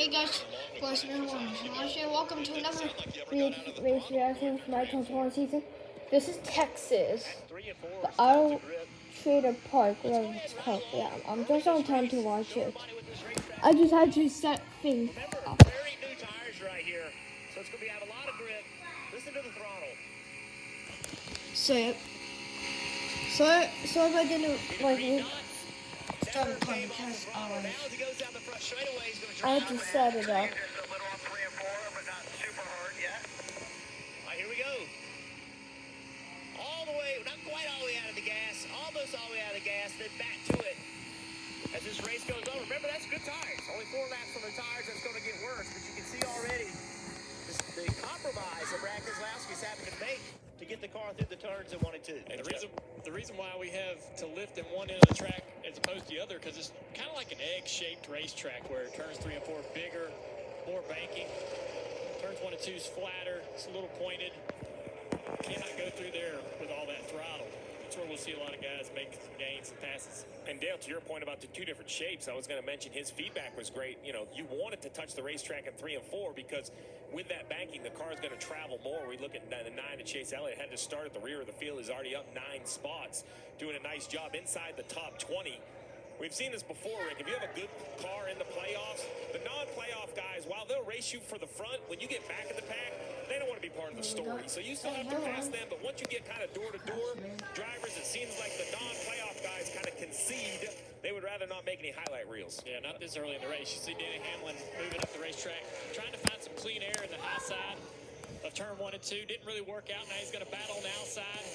Hey guys, boys and everyone, welcome to another race reaction for my 2021 season. This is Texas, the Auto Trader Park, whatever it's called. Yeah, I'm just on time to watch it. I just had to set things up. Very new tires right here, so it's going to have a lot of grip. Listen to the throttle. So if I didn't start the time because I had to set it up. Here we go. All the way, not quite all the way out of the gas, almost all the way out of the gas, then back to it. As this race goes on, remember that's good tires. Only 4 laps on the tires, that's going to get worse. But you can see already the compromise that Brad Keselowski's having to make to get the car through the turns in 1 and 2. And the reason why we have to lift in one end of the track as opposed to the other, because it's kind of like an egg-shaped racetrack where turns 3 and 4 are bigger, more banking. Turns 1 and 2 is flatter. It's a little pointed. Cannot go through there with all that throttle. That's where we'll see a lot of guys make some gains and passes. And Dale, to your point about the 2 different shapes, I was going to mention his feedback was great. You know, you wanted to touch the racetrack in 3 and 4 because with that banking, the car is going to travel more. We look at the 9 that Chase Elliott had to start at the rear of the field. He's already up 9 spots, doing a nice job inside the top 20. We've seen this before, Rick. If you have a good car in the playoffs, the non-playoff guys, while they'll race you for the front, when you get back in the pack, they don't want to be part of the story. So you still have to pass them, but once you get kind of door-to-door drivers, it seems like the non-playoff guys kind of concede. They would rather not make any highlight reels. Yeah, not this early in the race. You see Denny Hamlin moving up the racetrack, trying to find some clean air in the high side of turn 1 and 2. Didn't really work out. Now he's going to battle on the outside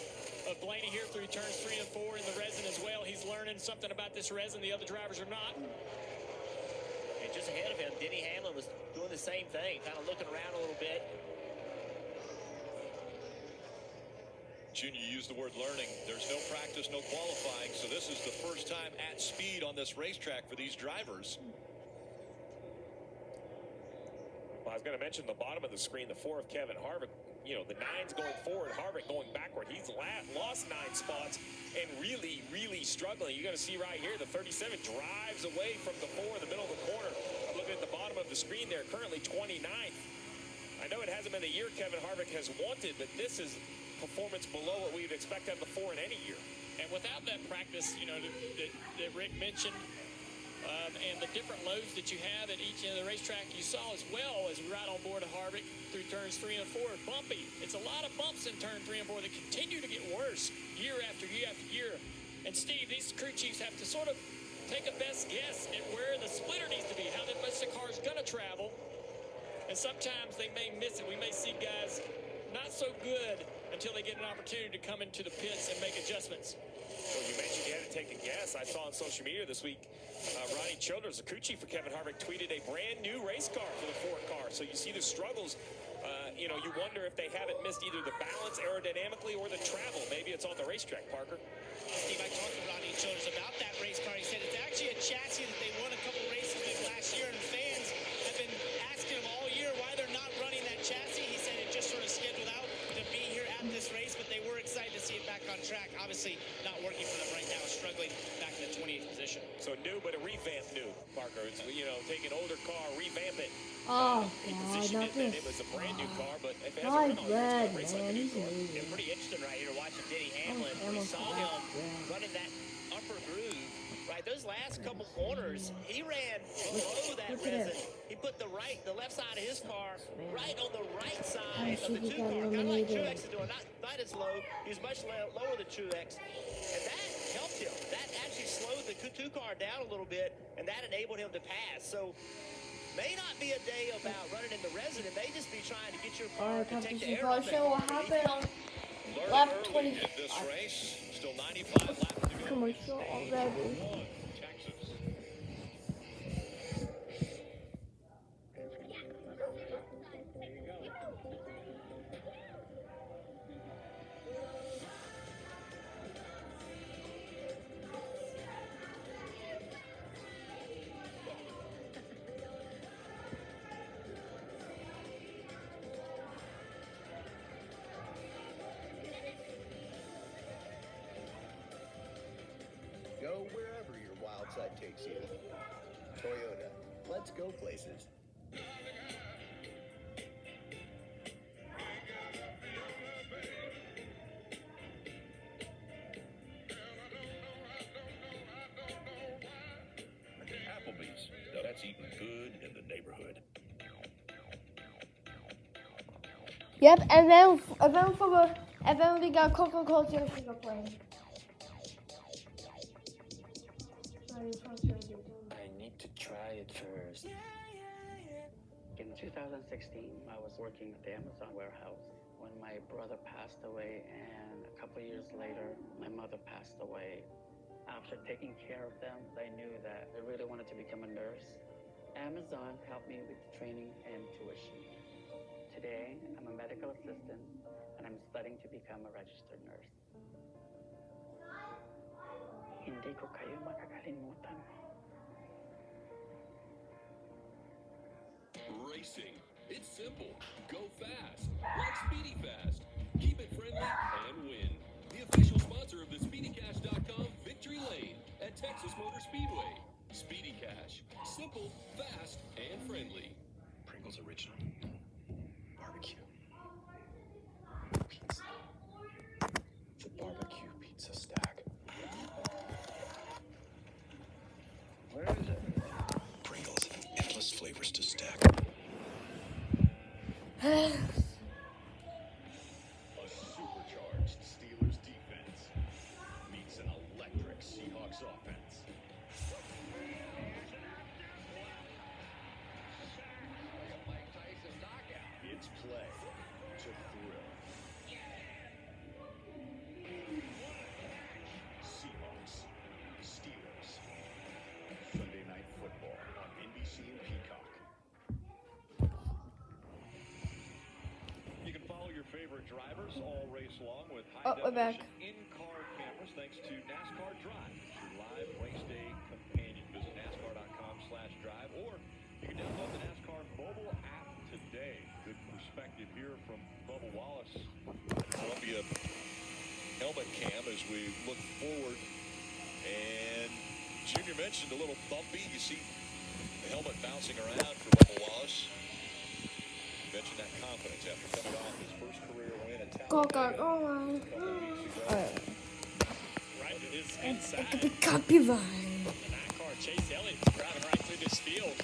of Blaney here through turns 3 and 4 in the resin as well. He's learning something about this resin the other drivers are not. And just ahead of him, Denny Hamlin was doing the same thing, kind of looking around a little bit. Junior used the word learning. There's no practice, no qualifying, so this is the first time at speed on this racetrack for these drivers. Well, I was going to mention the bottom of the screen, the 4 of Kevin Harvick. You know, the 9's going forward, Harvick going backward. He's lost 9 spots and really, really struggling. You're going to see right here, the 37 drives away from the 4 in the middle of the corner. I'm looking at the bottom of the screen there, currently 29th. I know it hasn't been the year Kevin Harvick has wanted, but this is performance below what we would expect out of the 4 in any year. And without that practice, you know, that Rick mentioned, and the different loads that you have at each end of the racetrack, you saw as well as we ride on board of Harvick through turns 3 and 4, bumpy. It's a lot of bumps in turn 3 and 4 that continue to get worse year after year after year. And Steve, these crew chiefs have to sort of take a best guess at where the splitter needs to be, how much the car's going to travel. And sometimes they may miss it. We may see guys not so good until they get an opportunity to come into the pits and make adjustments. Well, you mentioned you had to take a guess. I saw on social media this week, Ronnie Childers, the crew chief for Kevin Harvick, tweeted a brand new race car for the Ford car. So you see the struggles. You know, you wonder if they haven't missed either the balance aerodynamically or the travel. Maybe it's on the racetrack, Parker. Steve, I talked to Ronnie Childers about that race car. He said it's actually a chassis that they won a couple races with last year, and fans have been asking him all year why they're not running that chassis. He said it just sort of scheduled out to be here at this race, but they were excited to see it back on track. Obviously not working for them right now, struggling back in the 28th position. So new, but a revamped new, Parker. It's, you know, take an older car, revamp it. Oh, God, not this. It was a brand new car, but if it My hasn't run red, on, it's man. like a new car. It's pretty interesting right here watching Denny Hamlin. We saw him running that upper groove. Right, those last couple corners, he ran below that resin. He put the left side of his car right on the right side of the 2 car. Kind of like Truex is doing, not as low. He was much lower than Truex. And that helped him. That actually slowed the 2 car down a little bit, and that enabled him to pass. So may not be a day about running in the resin. It may just be trying to get your car to take the air. Show what happened on lap 20. This race, still 95 laps to go. Commercial already. Texas. Go wherever your wild side takes you. Toyota, let's go places. Applebee's. Now that's eating good in the neighborhood. Yep, and then we got Coca-Cola Zero Sugar playing. I need to try it first. In 2016, I was working at the Amazon warehouse when my brother passed away, and a couple of years later, my mother passed away. After taking care of them, I knew that I really wanted to become a nurse. Amazon helped me with training and tuition. Today, I'm a medical assistant, and I'm studying to become a registered nurse. Hindi ko kayo makakalimutan. Racing. It's simple. Go fast. Like Speedy Fast. Keep it friendly and win. The official sponsor of the SpeedyCash.com Victory Lane at Texas Motor Speedway. Speedy Cash. Simple, fast, and friendly. Pringles original. Barbecue. Pizza. The barbecue pizza stack. Where is it? Pringles. Endless flavors to stack. A supercharged Steelers defense meets an electric Seahawks offense. Mike Tyson's knockout. It's play to thrill. Seahawks, Steelers. Sunday Night Football on NBC and Peacock. You can follow your favorite drivers all race long with we're back. high-definition in-car cameras thanks to NASCAR Drive, your live race day companion. Visit NASCAR.com/drive, or you can download the NASCAR mobile app today. Good perspective here from Bubba Wallace. Columbia helmet cam as we look forward. And Junior mentioned a little bumpy. You see the helmet bouncing around for Bubba Wallace. You mentioned that confidence after coming off his first career win at Coca-Cola. Right to his inside. The copyright. The Nascar Chase Elliott's driving right through this field.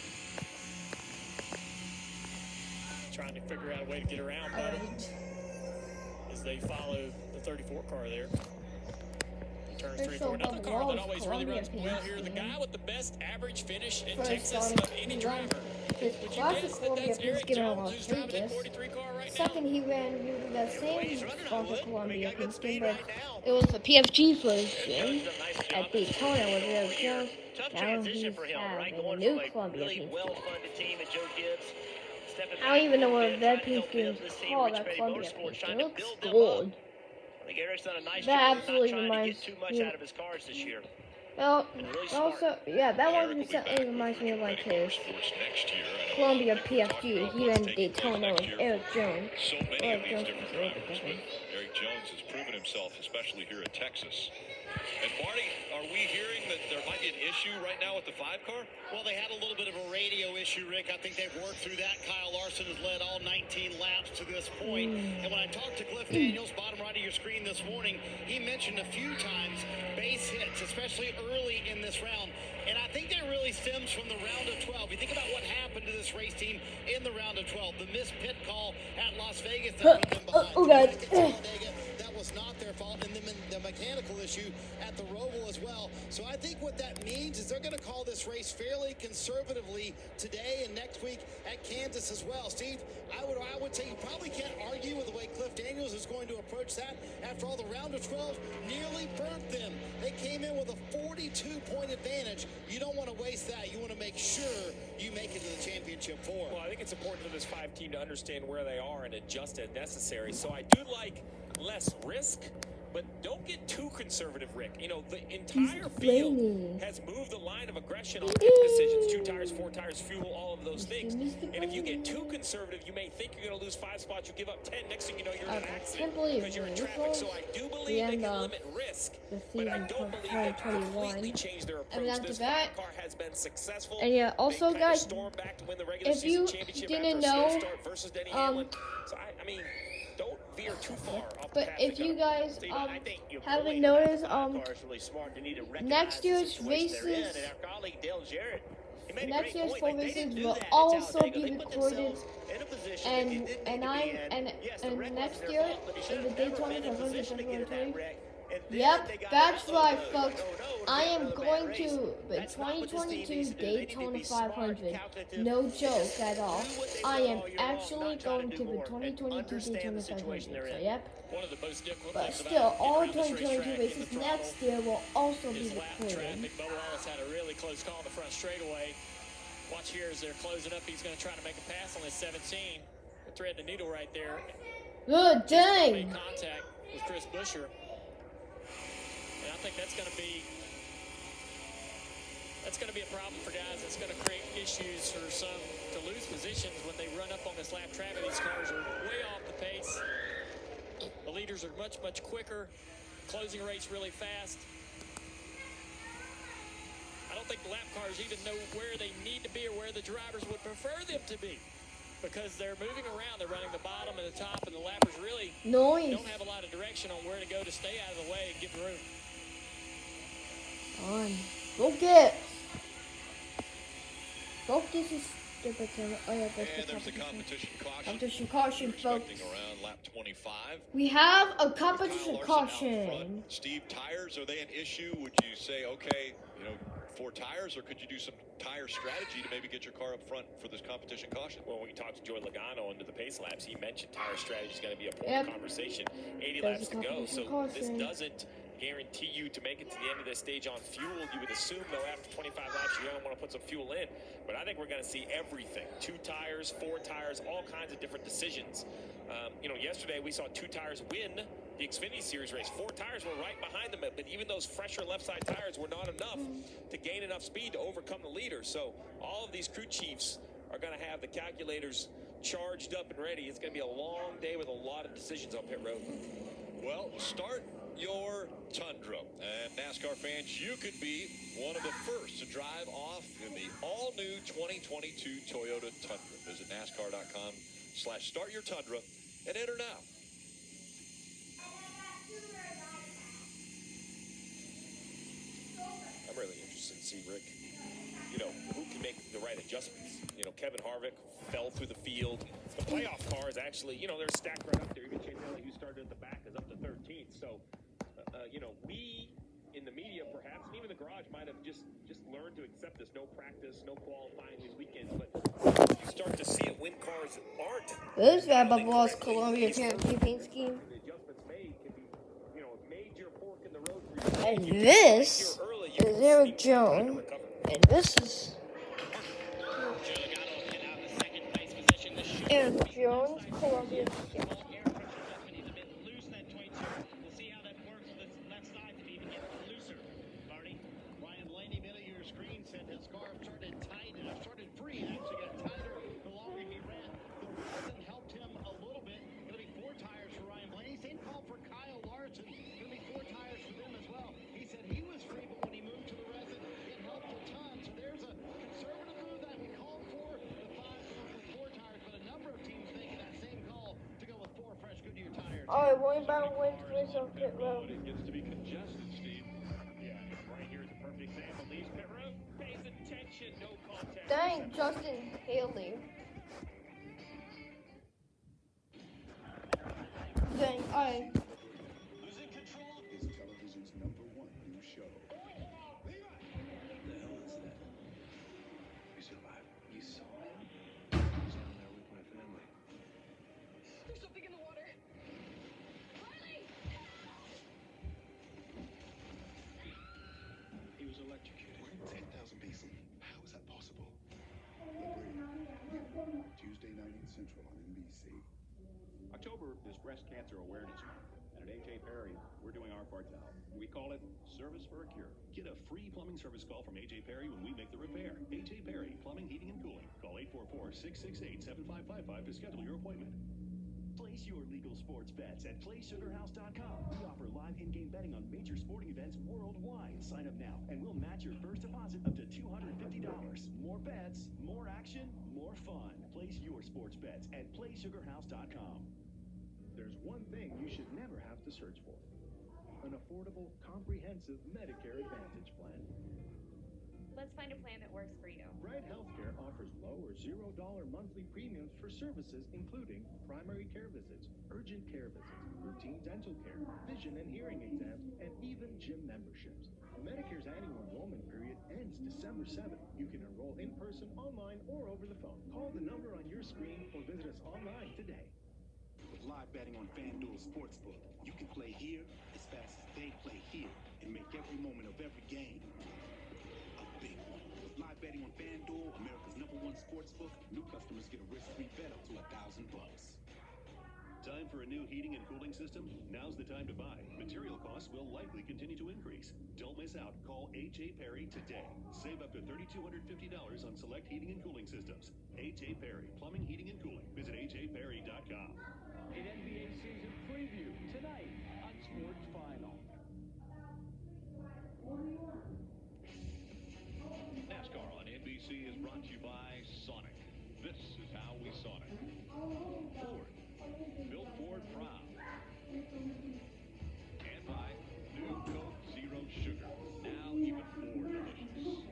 Trying to figure out a way to get around Buddy as they follow the 34 car there. He turns 34. Another car that always really runs well here. The guy with the best average finish in Texas of any driver. His classic Columbia Pinsk given on Las Vegas. Second, he ran using that same sponsor Columbia Pinsk, but it was the PFG version at Daytona with Eric Jones. Now he's having a new Columbia Pinsk. I don't even know what that Pinsk is called, that Columbia Pinsk. It looks gold. That absolutely reminds me out of his cars this year. Well, also, yeah, that one certainly reminds me of like his Columbia PFG. He ran Daytona with Eric Jones. So many of these different drivers, but Eric Jones has proven himself, especially here at Texas. And Marty, are we hearing that there might be an issue right now with the 5-car? Well, they had a little bit of a radio issue, Rick. I think they've worked through that. Kyle Larson has led all 19 laps to this point. And when I talked to Cliff Daniels, bottom right of your screen this morning, he mentioned a few times base hits, especially early in this round. And I think that really stems from the round of 12. You think about what happened to this race team in the round of 12. The missed pit call at Las Vegas that put them behind. That was not their fault. And then the mechanical issue at the Roval as well. So I think what that means is they're going to call this race fairly conservatively today and next week at Kansas as well. Steve, I would say you probably can't argue with the way Cliff Daniels is going to approach that. After all, the round of 12 nearly burnt them. They came in with a 42-point advantage. You don't want to waste that. You want to make sure you make it to the championship four. Well, I think it's important for this 5 team to understand where they are and adjust as necessary. So I do like less risk, but don't get too conservative, Rick. You know, the entire field has moved the line of aggression on pit decisions, 2 tires, 4 tires. tires, fuel, all of those things. And if you get too conservative, you may think you're going to lose 5 spots. You give up 10. Next thing you know, you're in an accident because you're in traffic. So I do believe they can limit risk, but I don't believe they completely change their approach. This car has been successful. And yeah, also guys, if you didn't know, so I mean, don't veer too far off the but path if to you go. guys haven't noticed, next year's races, next year's full races will also be recorded, and next year in the Daytona 500 February 20. Yep, that's right, folks. I am going to the 2022 Daytona 500. No joke at all. I am actually going to the 2022 Daytona 500. So, yep. But still, all 2022 races next year will also be recorded. Bubba Wallace had a really close call in the front straightaway. Watch here as they're closing up. He's going to try to make a pass on this 17. Thread the needle right there. Good dang! Made contact with Chris Buescher. And I think that's going to be a problem for guys. It's going to create issues for some to lose positions when they run up on this lap traffic. These cars are way off the pace. The leaders are much, much quicker. Closing rates really fast. I don't think the lap cars even know where they need to be or where the drivers would prefer them to be, because they're moving around. They're running the bottom and the top, and the lappers really don't have a lot of direction on where to go to stay out of the way and get room. Focus. Focus is stupid. Oh yeah, that's And the there's the competition caution. Competition caution, folks. Around lap 25. We have a competition caution. Steve, tires, are they an issue? Would you say, okay, 4 tires, or could you do some tire strategy to maybe get your car up front for this competition caution? Well, when we talked to Joey Logano into the pace laps, he mentioned tire strategy is going to be a point of conversation. 80 laps to go, so this doesn't guarantee you to make it to the end of this stage on fuel. You would assume, though, after 25 laps, you're going to want to put some fuel in. But I think we're going to see everything. 2 tires, 4 tires, all kinds of different decisions. Yesterday we saw 2 tires win the Xfinity Series race. 4 tires were right behind them, but even those fresher left side tires were not enough to gain enough speed to overcome the leader. So all of these crew chiefs are going to have the calculators charged up and ready. It's going to be a long day with a lot of decisions on pit road. Well, start your Tundra. And NASCAR fans, you could be one of the first to drive off in the all-new 2022 Toyota Tundra. Visit NASCAR.com/startyourtundra and enter now. I'm really interested to see, Rick, who can make the right adjustments. Kevin Harvick fell through the field. The playoff cars actually, they're stacked right up there. Even Chase Elliott, who started at the back, is up to 13th. So, we in the media, perhaps, and even the garage, might have just learned to accept this. No practice, no qualifying these weekends. But you start to see it when cars aren't. This is Bubba Wallace Columbia campaign scheme. The adjustments made can be, a major fork in the road for you. And this is Eric Jones. And this is Eric Jones, Columbia. Alright, William Battle wins race on pit road. It gets to be congested, Steve. Yeah, right here is a perfect example. Leaves pit road, pays attention, no contact. Dang, Justin Haley. Dang, alright. Losing control is television's #1 news show. What the hell is that? You survived. You saw him. I was down there with my family. There's something in the water. Riley! He was electrocuted. We're in 10,000 BC. How is that possible? Tuesday night in Central on NBC. October is Breast Cancer Awareness Month, and at AJ Perry, we're doing our part to help. We call it Service for a Cure. Get a free plumbing service call from AJ Perry when we make the repair. AJ Perry, Plumbing, Heating, and Cooling. Call 844-668-7555 to schedule your appointment. Place your legal sports bets at PlaySugarHouse.com. We offer live in-game betting on major sporting events worldwide. Sign up now, and we'll match your first deposit up to $250. More bets, more action, more fun. Place your sports bets at PlaySugarHouse.com. There's one thing you should never have to search for: an affordable, comprehensive Medicare Advantage plan. Let's find a plan that works for you. Bright Healthcare offers low or $0 monthly premiums for services including primary care visits, urgent care visits, routine dental care, vision and hearing exams, and even gym memberships. Medicare's annual enrollment period ends December 7th. You can enroll in person, online, or over the phone. Call the number on your screen or visit us online today. With live betting on FanDuel Sportsbook, you can play here as fast as they play here and make every moment of every game a big one. With live betting on FanDuel, America's #1 sportsbook, new customers get a risk-free bet up to $1,000. Time for a new heating and cooling system? Now's the time to buy. Material costs will likely continue to increase. Don't miss out. Call A.J. Perry today. Save up to $3,250 on select heating and cooling systems. A.J. Perry, plumbing, heating, and cooling. Visit ajperry.com. An NBA season preview tonight on Sports Final. NASCAR on NBC is brought to you by Sonic. This is how we Sonic. Ford. Built Ford proud. And by New Coke Zero Sugar. Now even more delicious.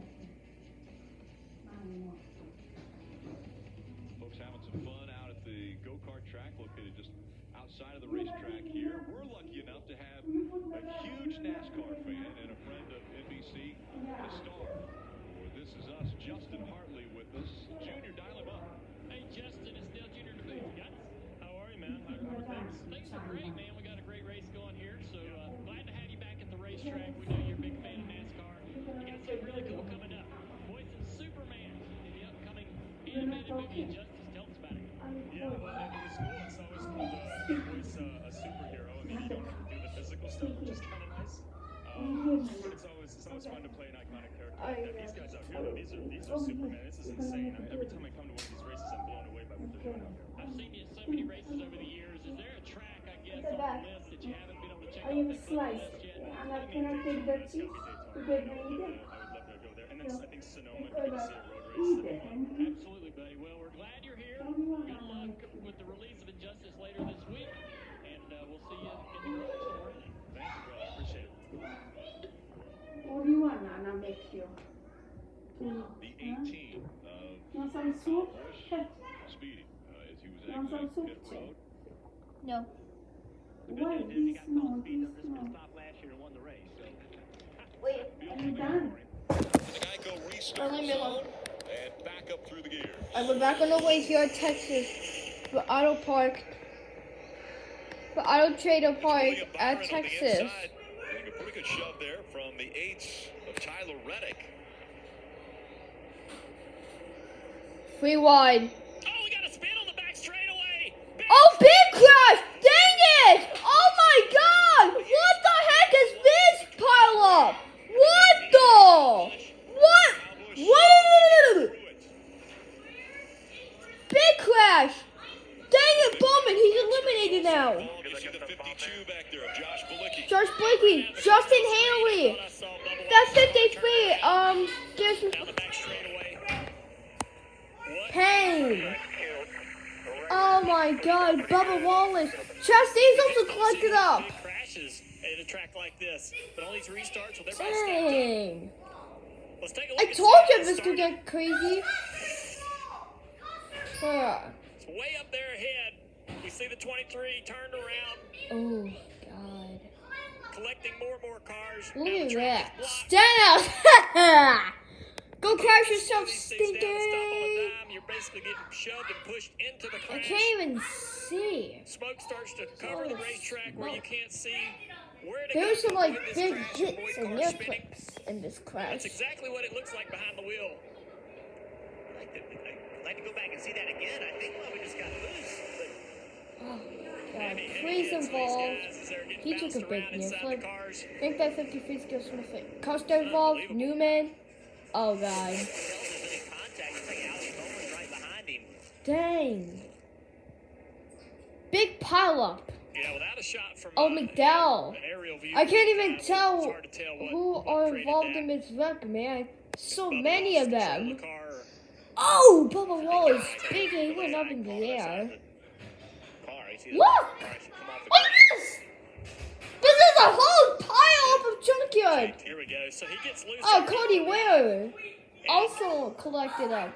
Folks having some fun out at the go-kart track located just outside of the racetrack here. We're lucky enough to have a huge NASCAR fan and a friend of NBC and a star for This Is Us, Justin Hartley, with us. Junior, dial him up. Hey, Justin, it's Dale Jr. to Booth. Got us? How are you, man? How are things? Things are great, man. We got a great race going here, so glad to have you back at the racetrack. We know you're a big fan of NASCAR. You got something really cool coming up. Boys and Superman in the upcoming animated movie Justice. Tell us about it. Yeah, well, it was cool. It's always cool to voice a superhero. I mean, you don't have to do the physical stuff, which is kind of nice. But it's always fun to play an iconic character like that. These guys out here, though, these are Superman. This is insane. Every time I come to one of these races, I'm blown away by what they're doing out here. I've seen you at so many races over the years. Is there a track, I guess, on the list that you haven't been able to check I out am that sliced. list yet? And I cannot take that cheese. I would love to go there. And then I think Sonoma, if you can see a road race, that'd be fun. Absolutely, buddy. Well, we're glad you're here. Good luck with the release of Injustice later this week, and we'll see you in the garage somewhere. Thank you, brother. I appreciate it. What do you want, Nana? Make you. The 18 of Want some soup? Speedy as he was Want some exiting soup? pit road. No. Why this small, this small? Stopped last year and won the race. So. Wait. I'm done. The Geico restart Leave me alone. zone and back up through the gears. We're back on the way here at Texas. The Auto Park. The Auto Trader Park at Texas. Getting a pretty good shove there from the 8s of Tyler Reddick. 3 wide. Oh, we got a spin on the back straightaway. Oh, big crash! Dang it! Oh my God! What the heck is this pile up? What the? What? What? Big crash! Dang it, Bowman! He's eliminated now. You see the 52 back there of Josh Bilicki. Josh Blakey, Justin Haley. That's 53. There's Down the back straightaway. Payne. Oh my God, Bubba Wallace. Chastain's also collected up. Crashes at a track like this, but all these restarts with everybody stacked up. Dang. Let's take a look I and told see you how this it could started. get crazy. It's way up there ahead. We see the 23 turned around, Oh God. collecting more and more cars. Look Now the at track that. is blocked. Stand out. Go crash yourself, These things down, stop on a stinky. dime, you're basically getting shoved and pushed into the I crash. can't even see. Smoke starts to cover the racetrack where you can't see where to There's go some to like avoid this big crash. hits Avoid and cars near spinning. flips in this crash. That's exactly what it looks like behind the wheel. I'd like to go back and see that again. I think we just got loose. Oh God, Heavy Freeze hits these involved. guys as they're getting He took bounced a big around near inside flip. the cars. I think that 53 skill something. Costa involved. Newman. Oh God. There's any contact. It's like Alex Bowman's right Dang. Big pile up. Yeah, without a shot from McDowell. an aerial view, I can't even it's tell hard to tell who what are created involved that. in this wreck, man. So Bubba many lost of control them. the car. Oh, Bubba Wallace. Big A went up in the air. Look! Look at this! This is a whole pile up of junkyard. Here we go. So he gets loose. Oh, Cody Ware also collected up.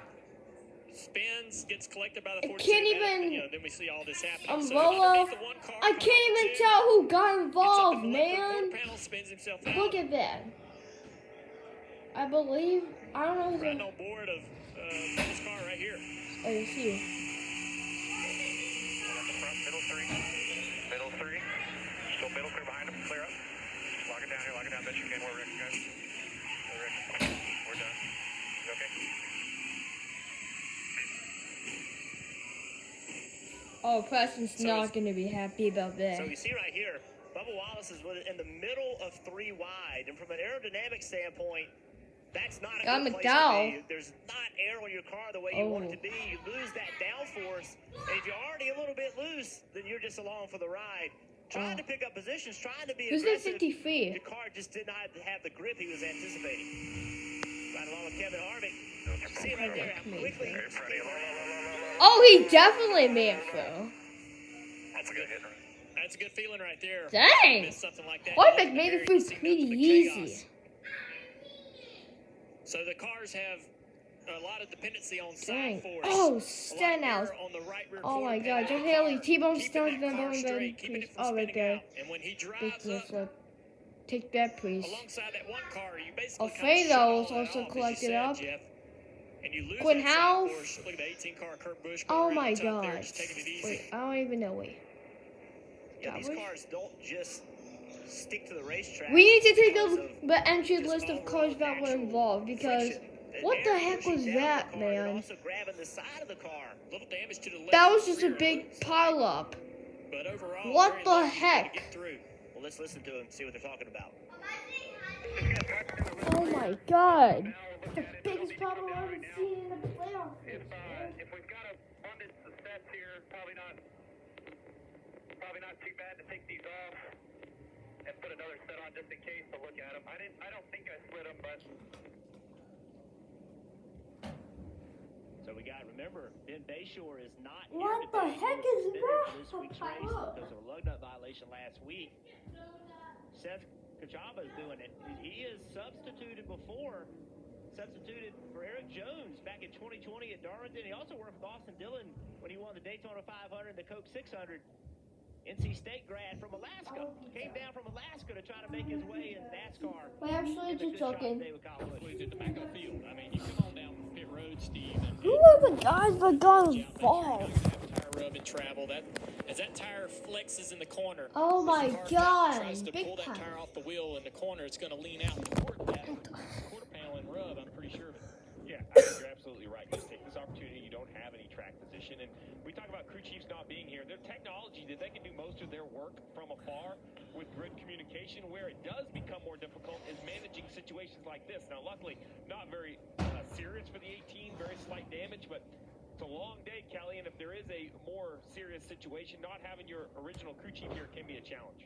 Spins, gets collected by the 42. Can't even. Then we see all this happening. Umbrella. So the one car I can't even tell who got involved, man. panel, spins himself out. Look at that. I believe. I don't know who's right on board of this car right here. Oh, you see. At the front, middle three. Middle three. Still middle clear behind him. Clear up. Lock it down here. Lock it down best you can. We're Rick, guys. We're Rick. We're done. You okay? Oh, Preston's not going to be happy about that. So you see right here, Bubba Wallace is in the middle of 3 wide, and from an aerodynamic standpoint, that's not a good place to be. There's not air on your car the way you want it to be. You lose that downforce, and if you're already a little bit loose, then you're just along for the ride. Trying to pick up positions, trying to be aggressive. 53? The car just did not have the grip he was anticipating. Right along with Kevin Harvick. See him right there, how quickly. Oh, he definitely made it through. That's a good hit. That's a good feeling right there. Dang. Something like that. Harvick made it through pretty easy. So the cars have a lot of dependency on Dang. side force. Oh, Stenhouse. Oh my God, Jeff Haley, T-Bone Stones, Van Bowen, please. Oh, right there. And when he drives up, take that, please. alongside that one car, you basically Alfredo was also collected up. And you lose Quinn that side House. force. Look at the 18 car Kurt Busch. Oh my God. God. Wait, I don't even know. Wait. Yeah, these cars don't just stick to the racetrack. We need to take the entry list of cars that were involved because what the heck was that, man? Also grabbing the side of the car. Little damage to the left. That was just a big pile up. But overall, what the heck? Well, let's listen to them, see what they're talking about. Oh my God. The biggest problem I've ever seen in the playoffs. If we've got abundance of sets here, probably not too bad to take these off and put another set on just in case to look at them. I don't think I split them, but. So we got to remember, Ben Bayshore is not here. What the heck is that? This week's race because of a lug nut violation last week. Seth Kachaba is doing it. He is substituted for Eric Jones back in 2020 at Darlington. He also worked with Austin Dillon when he won the Daytona 500 and the Coke 600. NC State grad from Alaska. Came down from Alaska to try to make his way in NASCAR. Wait, actually, just joking. He's at the back of the field. I mean, you come on down pit road, Steve. Who are the guys that got involved? Tire rub and travel. As that tire flexes in the corner. Oh my God! Tries to pull that tire off the wheel in the corner. It's going to lean out toward that quarter panel and rub. I'm pretty sure of it. Yeah, I think you're absolutely right. You take this opportunity. You don't have any track position, and we talk about crew chiefs not being here. Their technology that they can do most of their work from afar with grid communication. Where it does become more difficult is managing situations like this. Now, luckily, not very serious for the 18. Very slight damage, but it's a long day, Kelly. And if there is a more serious situation, not having your original crew chief here can be a challenge.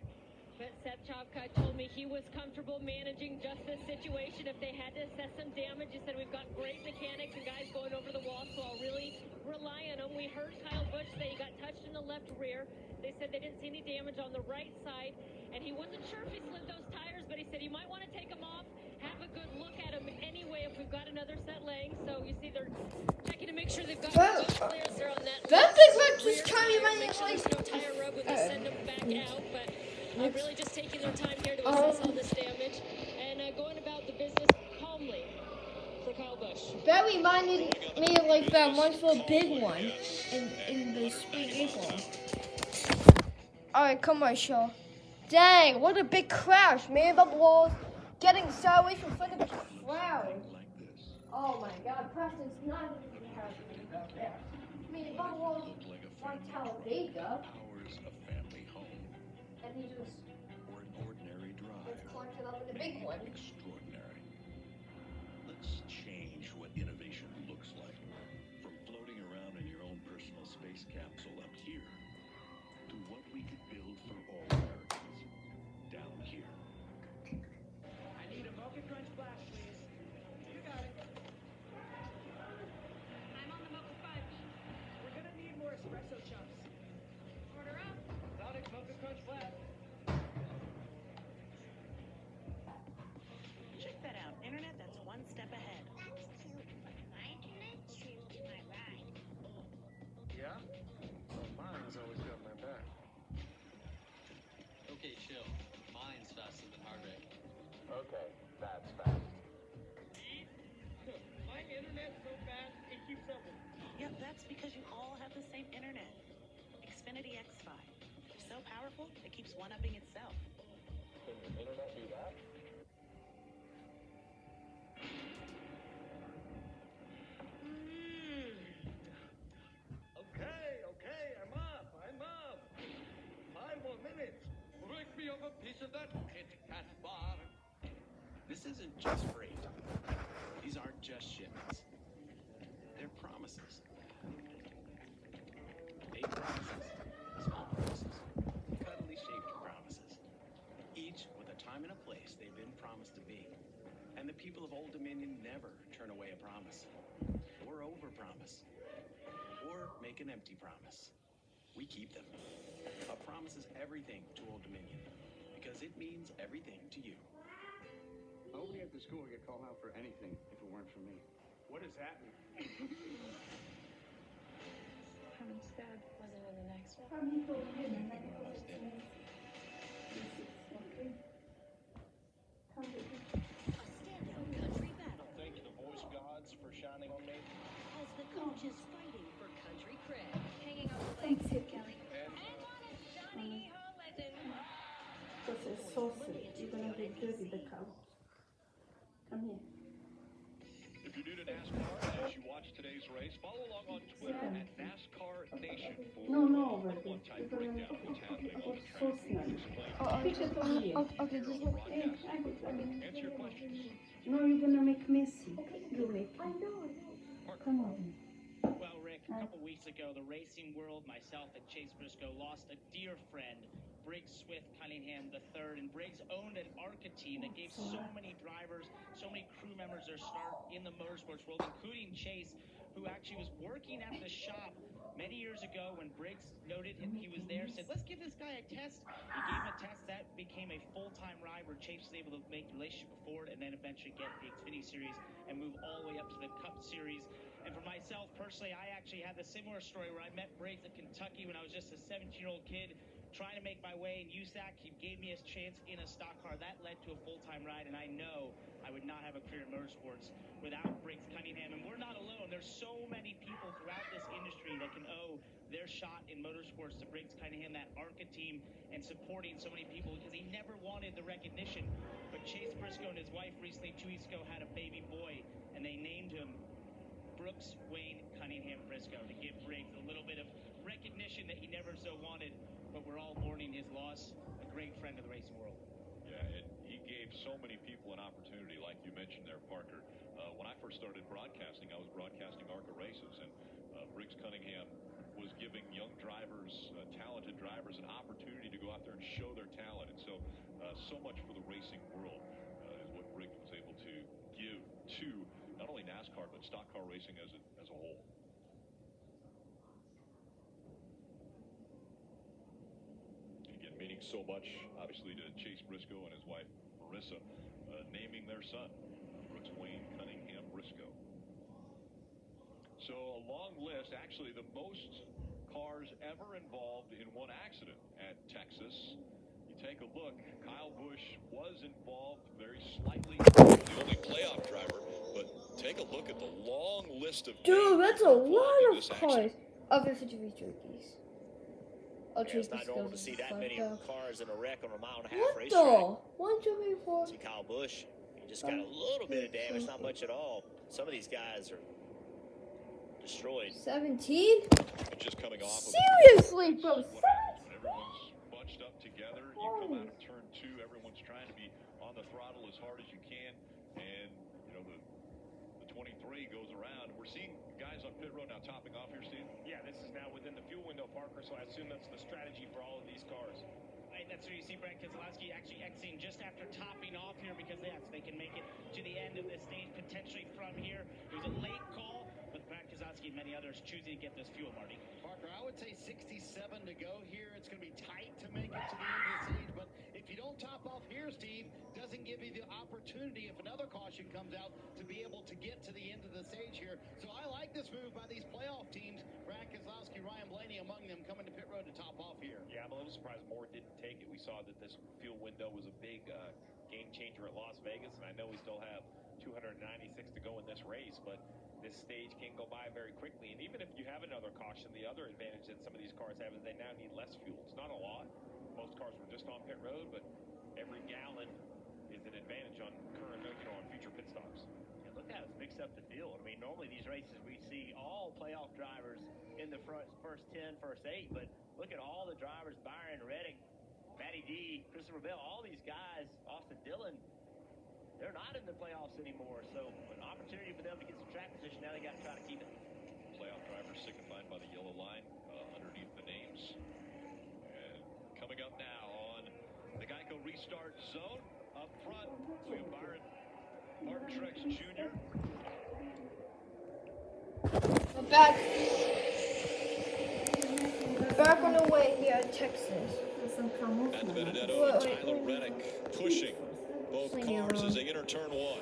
But Seth Chavka told me he was comfortable managing just this situation. If they had to assess some damage, he said we've got great mechanics and guys going over the wall, so I'll really rely on them. We heard Kyle Busch say he got touched in the left rear. They said they didn't see any damage on the right side, and he wasn't sure if he slid those tires, but he said you might want to take them off, have a good look at them anyway if we've got another set laying. So you see they're checking to make sure they've got good players there on that. That big wreck just kind of make sure there's no tire rub when they send them back out, but really just taking their time here to assess all this damage and going about the business calmly for Kyle Busch. That reminded me of like that wonderful big one in the spring April. Alright, commercial. Dang, what a big crash. Man, the walls getting sideways in front of the crowd. Oh my God, Preston's not even happy about that. I mean, the walls on Talladega. And he just gets collected up in the big one. Extraordinary. Let's change what innovation looks like. From floating around in your own espresso chups. Order up. Exotic mocha crunch flat. Check that out. Internet that's one step ahead. That's cute, but my internet streams to my ride. Yeah? Well, mine's always got my back. Okay, chill. Mine's faster than heart rate. Okay, that's fast. My internet's so fast, it keeps up with me. Yep, that's because you all have the same internet. Xfinity X5. So powerful, it keeps one-upping itself. Can your internet do that? Okay, I'm up. 5 more minutes. Break me off a piece of that Kit Kat bar. This isn't just freight. These aren't just shipments. They're promises. Big promises, small promises, cuddly shaped promises. Each with a time and a place they've been promised to be. And the people of Old Dominion never turn away a promise. Or overpromise. Or make an empty promise. We keep them. A promise is everything to Old Dominion. Because it means everything to you. Nobody at the school would get called out for anything if it weren't for me. What does that mean? Instead, wasn't in the next one. Country battle. Thank the voice gods for shining on me. As the coach is fighting for country cred. Hanging off the legs, Kelly. And one is Johnny Yeehaw legend. Because it's so sweet. You're gonna be good with the cow. Come here. If you're new to NASCAR, as you watch today's race, follow along on Twitter at NASCAR Nation for No, a one-time breakdown of what's happening on the so track. snug. Picture for me. Okay, just look. Answer your questions. No, you're gonna make messy. You make. I know. Come on. Well, Rick, a couple weeks ago, the racing world, myself and Chase Briscoe, lost a dear friend, Briggs Swift Cunningham III. And Briggs owned an ARCA team that gave so many drivers, so many crew members their start in the motorsports world, including Chase, who actually was working at the shop many years ago when Briggs noted he was there, said, let's give this guy a test. He gave him a test. That became a full-time ride where Chase was able to make the relationship forward and then eventually get the Xfinity Series and move all the way up to the Cup Series. And for myself, personally, I actually had a similar story where I met Briggs at Kentucky when I was just a 17-year-old kid trying to make my way in USAC. He gave me his chance in a stock car. That led to a full-time ride, and I know I would not have a career in motorsports without Briggs Cunningham. And we're not alone. There's so many people throughout this industry that can owe their shot in motorsports to Briggs Cunningham, that ARCA team, and supporting so many people because he never wanted the recognition. But Chase Briscoe and his wife recently, 2 weeks ago, had a baby boy, and they named him Brooks Wayne Cunningham Briscoe to give Briggs a little bit of recognition that he never so wanted. But we're all mourning his loss, a great friend of the racing world. Yeah, and he gave so many people an opportunity, like you mentioned there, Parker. When I first started broadcasting, I was broadcasting ARCA races, and Briggs Cunningham was giving young drivers, talented drivers, an opportunity to go out there and show their talent. And so much for the racing world is what Briggs was able to give to not only NASCAR, but stock car racing as a whole. Again, meaning so much, obviously, to Chase Briscoe and his wife, Marissa, naming their son, Brooks Wayne Cunningham Briscoe. So a long list, actually the most cars ever involved in one accident at Texas. You take a look, Kyle Busch was involved very slightly. The only playoff driver, but take a look at the long list of Dude, that's a lot of cars. Other Fujifilm jerkies. Oh, It's not normal to see that many cars in a wreck on a mile-and-a-half What racetrack. the? 1, 2, 3, 4. See Kyle Busch, he just got a little bit of damage, not much at all. Some of these guys are destroyed. 17? Just coming off Seriously, bro. when everyone's bunched up together, you come out of turn 2, everyone's trying to be on the throttle as hard as you can, and you know the 23 goes around. We're seeing guys on pit road now topping off here, Steve. Yeah, this is now within the fuel window, Parker, so I assume that's the strategy for all of these cars. Right, that's where you see Brad Keselowski actually exiting just after topping off here because yes, they can make it to the end of this stage potentially from here. It was a late call, but Pat Keselowski and many others choosing to get this fuel, Marty. Parker, I would say 67 to go here. It's going to be tight to make it to the end of the stage, but if you don't top off here, Steve, doesn't give you the opportunity, if another caution comes out, to be able to get to the end of the stage here. So I like this move by these playoff teams. Brad Keselowski, Ryan Blaney among them, coming to pit road to top off here. Yeah, I'm a little surprised Moore didn't take it. We saw that this fuel window was a big game changer at Las Vegas, and I know we still have 296 to go in this race, but this stage can go by very quickly. And even if you have another caution, the other advantage that some of these cars have is they now need less fuel. It's not a lot. Most cars were just on pit road, but every gallon is an advantage on current, on future pit stops. And look how it's mixed up the field. I mean, normally these races we see all playoff drivers in the first 10, first 8, but look at all the drivers: Byron, Reddick, Matty D, Christopher Bell, all these guys, Austin Dillon. They're not in the playoffs anymore, so an opportunity for them to get some track position. Now they got to try to keep it. Playoff drivers signified by the yellow line underneath the names. And coming up now on the Geico Restart Zone, up front, we have Martin Truex Jr. We're back. Back on the way here in Texas. And Benedetto and Tyler Reddick pushing both cars as they enter turn 1.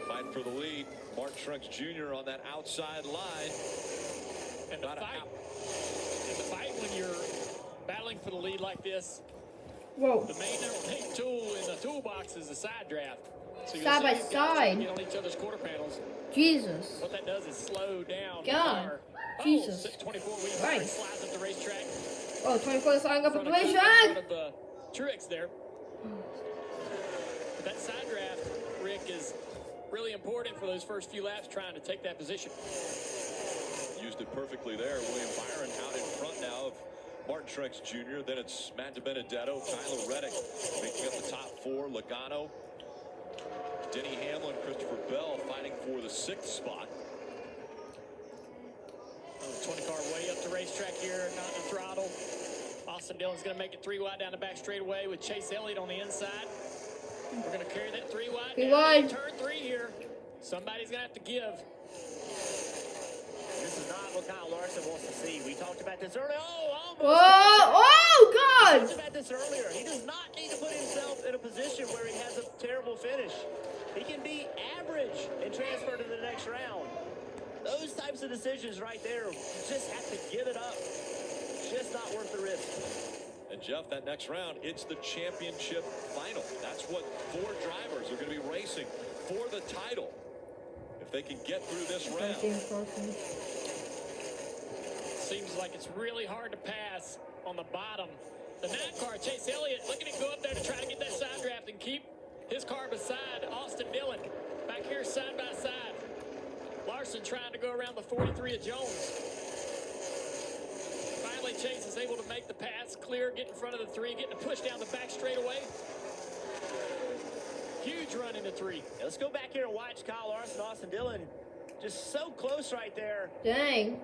Fighting for the lead. Martin Truex Jr. on that outside line. And the fight when you're battling for the lead like this, whoa, the main tool in the toolbox is the side draft. So side by side. Get on each other's quarter panels. Jesus. What that does is slow down. God. Jesus. 24 weeks right. Slides up the racetrack. Oh, 24 sliding up the racetrack. Of the Truex there. But that side draft, Rick, is really important for those first few laps trying to take that position. Used it perfectly there. William Byron out in front now of Martin Truex Jr. Then it's Matt DiBenedetto, Tyler Reddick making up the top 4. Logano, Denny Hamlin, Christopher Bell fighting for the 6th spot. 20 car way up the racetrack here, not in the throttle. Austin Dillon's going to make it 3 wide down the back straightaway with Chase Elliott on the inside. We're going to carry that 3 wide. 3 wide. Turn 3 here. Somebody's going to have to give. This is not what Kyle Larson wants to see. We talked about this earlier. Oh, almost. Oh, God. We talked about this earlier. He does not need to put himself in a position where he has a terrible finish. He can be average and transfer to the next round. Those types of decisions right there, you just have to give it up. Just not worth the risk. And Jeff, that next round, it's the championship final. That's what 4 drivers are going to be racing for the title. If they can get through this round. Seems like it's really hard to pass on the bottom. The Nascar, Chase Elliott, looking to go up there to try to get that side draft and keep his car beside Austin Dillon. Back here side by side. Larson trying to go around the 43 of Jones. Finally, Chase is able to make the pass clear, get in front of the 3, getting a push down the back straightaway. Huge run into 3. Yeah, let's go back here and watch Kyle Larson, Austin Dillon. Just so close right there. Dang.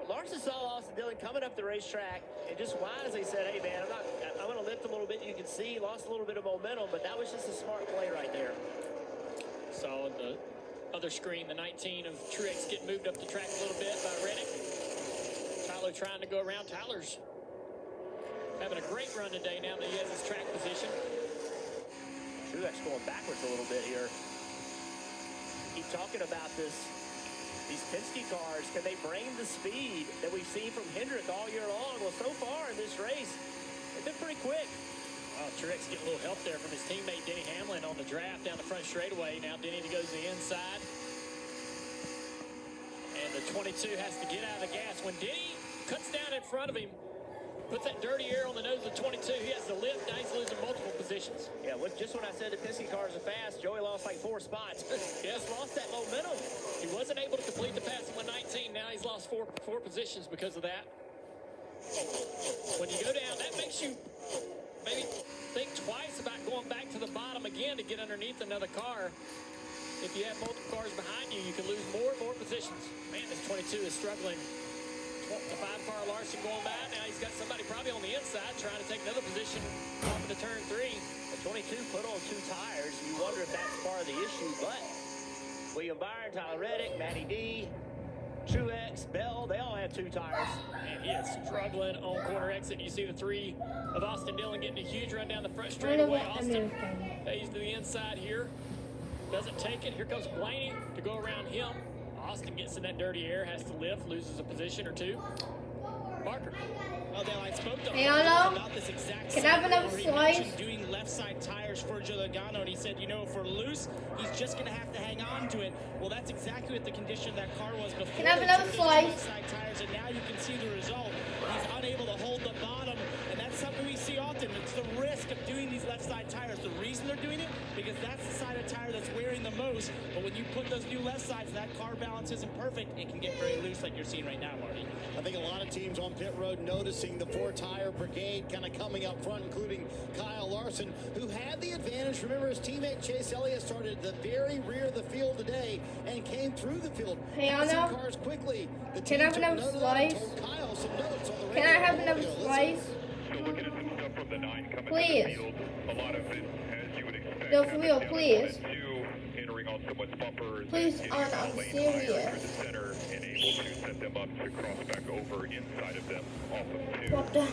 Larson saw Austin Dillon coming up the racetrack and just wisely said, hey, man, I'm going to lift a little bit. You can see he lost a little bit of momentum, but that was just a smart play right there. Saw the other screen, the 19 of Truex getting moved up the track a little bit by Reddick. Tyler trying to go around. Tyler's having a great run today now that he has his track position. Truex going backwards a little bit here. Keep talking about this. These Penske cars, can they bring the speed that we've seen from Hendrick all year long? Well, so far in this race, they've been pretty quick. Oh, Truex getting a little help there from his teammate Denny Hamlin on the draft down the front straightaway. Now Denny goes to the inside. And the 22 has to get out of the gas. When Denny cuts down in front of him, puts that dirty air on the nose of the 22, he has to lift. Now he's losing multiple positions. Yeah, look, just when I said the Penske cars are fast, Joey lost like 4 spots. He has lost that momentum. He wasn't able to complete the pass in 119. Now he's lost four positions because of that. When you go down, that makes you maybe think twice about going back to the bottom again to get underneath another car. If you have multiple cars behind you, you can lose more and more positions. Man, this 22 is struggling to 5-car Larson going by. Now he's got somebody probably on the inside trying to take another position off of the turn 3. The 22 put on 2 tires. You wonder if that's part of the issue, but William Byron, Tyler Reddick, Matty D, Truex, Bell, they all have 2 tires. And he is struggling on corner exit. You see the 3 of Austin Dillon getting a huge run down the front straightaway. Austin fades to the inside here. Doesn't take it. Here comes Blaney to go around him. Austin gets in that dirty air, has to lift, loses a position or 2. Parker. Well, Dale, I spoke to Hey, Arlo, about this exact can I have another slice? doing left side tires for Joe Logano, and he said, you know, if we're loose, he's just going to have to hang on to it. Well, that's exactly what the condition of that car was before. Can I have another slice? Left side tires, and now you can see the result. He's unable to hold the bottom, and that's something we see often. It's the risk of doing these left side tires. The reason they're doing it, because that's the side of tire that's wearing the most. But when you put those new left sides, and that car balance isn't perfect, it can get very loose like you're seeing right now, Marty. I think a lot of teams on pit road noticing the 4-tire brigade kind of coming up front, including Kyle Larson, who had the advantage. Remember, his teammate Chase Elliott started at the very rear of the field today and came through the field. Hey, Anna, cars quickly. Can I have another slice? Can I have another slice? Please. No, for real, please. Please, I'm serious. What the?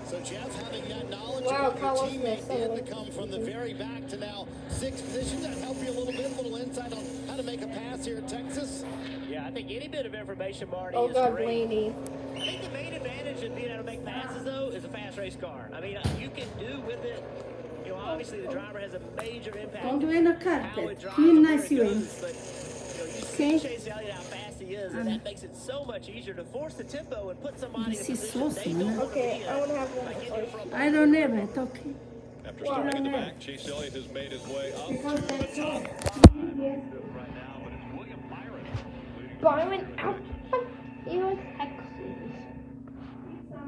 So Jeff, having that knowledge Wow, of what your teammate did to come from the very back to now 6th position, that help you a little insight on how to make a pass here at Texas? Yeah, I think any bit of information, Marty, Oh, is God, great. Blaney. I think the main advantage of being able to make passes, though, is a fast race car. I mean, you can do with it, you know, obviously the driver has a major impact. Don't do in the carpet. How it drives, Clean where nice it you goes, but, you know, you see Chase Elliott how fast he is, and that makes it so much easier to force the tempo and put somebody in a This is position so they don't small. want to be Okay, in. I want to have one. I don't have it, okay. After starting in the back, Chase Elliott has made his way up to the top 5 right now, but it's William Byron. Byron out. He was Texas. That's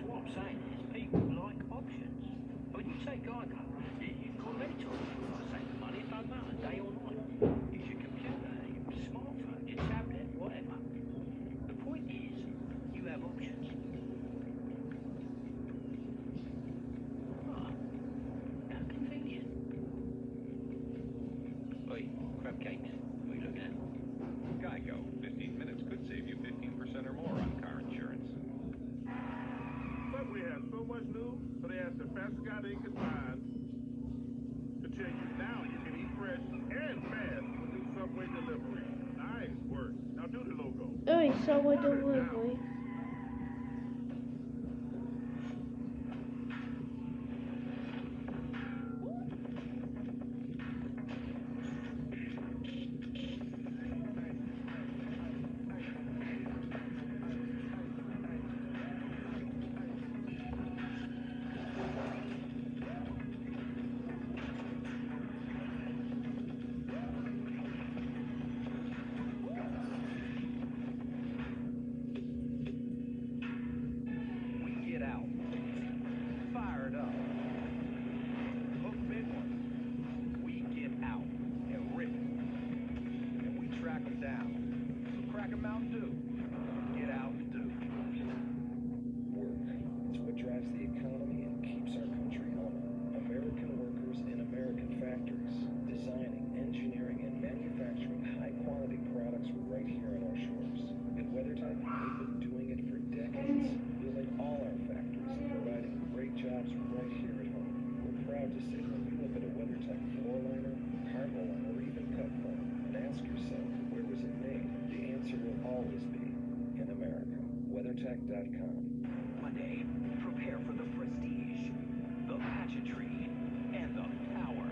what I'm saying is people like options. When you say Geico, you can call them anytime. I save the money, it doesn't matter, day or night. Use your computer, your smartphone, your tablet, whatever. The point is, you have options. Ah, how convenient. Oi, crab cakes. What are you looking at? Geico. 15 minutes could save you 15% or more on car insurance. But we have so much news, so they asked the fastest guy they could find to tell you now you can eat fresh and fast with new Subway delivery. Nice work. Now do the logo. Oh, Subway delivery. My name, prepare for the prestige, the pageantry, and the power.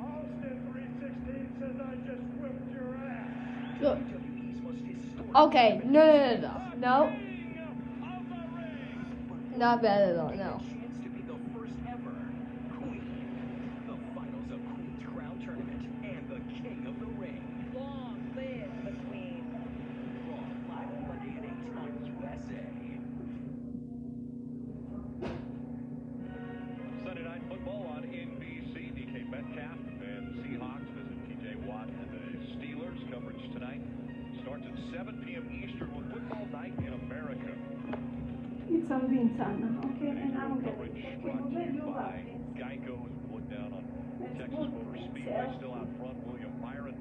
Austin 316 says I just whipped your ass. Look. Okay, no. Not bad at all, no. Chance to be the first ever queen. The finals of Queen's Crown Tournament and the king of the ring. Long live the queen. Raw, live on Monday at 8 on USA. Sunday Night Football on NBC. DK Metcalf and Seahawks visit TJ Watt and the Steelers. Coverage tonight starts at 7 p.m. Eastern with Football Night in America. need some beans, Anna, okay? And I will get Coverage it. brought to you by Geico as we look down on Texas Motor Speedway. Still out front, William Byron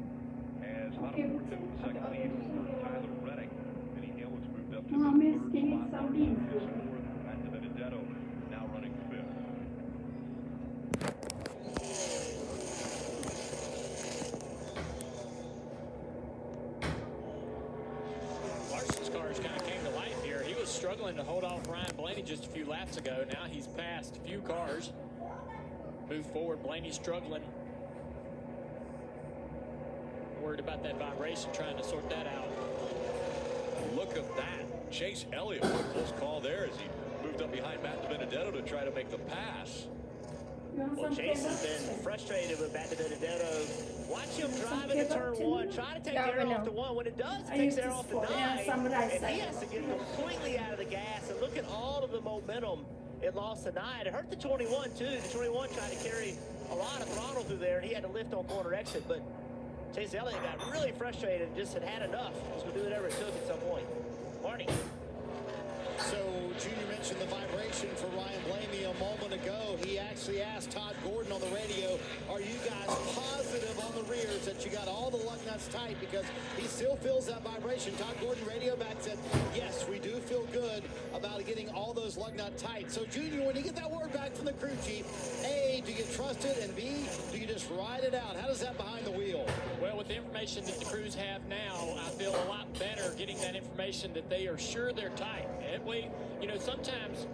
has about a 4th-second lead over Tyler Reddick. And Hamlin's moved up to the Miss, third can you spot. some beans? Larson is 4th. Matt Benedetto now running 5th. Larson's cars kind of came to life here. He was struggling to hold off Ryan Blaney just a few laps ago. Now he's passed a few cars. Move forward. Blaney's struggling. Worried about that vibration, trying to sort that out. Look at that. Chase Elliott, close call there as he moved up behind Matt Benedetto to try to make the pass. Well, Chase has been frustrated with Matt Benedetto. Watch him drive into turn 1, trying to take the air off the 1. When it does, it takes air off the 9. And he has to get completely out of the gas. And look at all of the momentum it lost the 9. It hurt the 21, too. The 21 tried to carry a lot of throttle through there, and he had to lift on corner exit. But Chase Elliott got really frustrated and just had enough. Just would do whatever it took at some point. Marty. So, Junior mentioned the vibration for Ryan Blaney a moment ago. He actually asked Todd Gordon on the radio, are you guys positive on the rears that you got all the lug nuts tight? Because he still feels that vibration. Todd Gordon radio back said, yes, we do feel good about getting all those lug nut tight. So, Junior, when you get that word back from the crew chief, A, do you trust it? And B, do you just ride it out? How does that behind the wheel? Well, with the information that the crews have now, I feel a lot better getting that information that they are sure they're tight. And you know, sometimes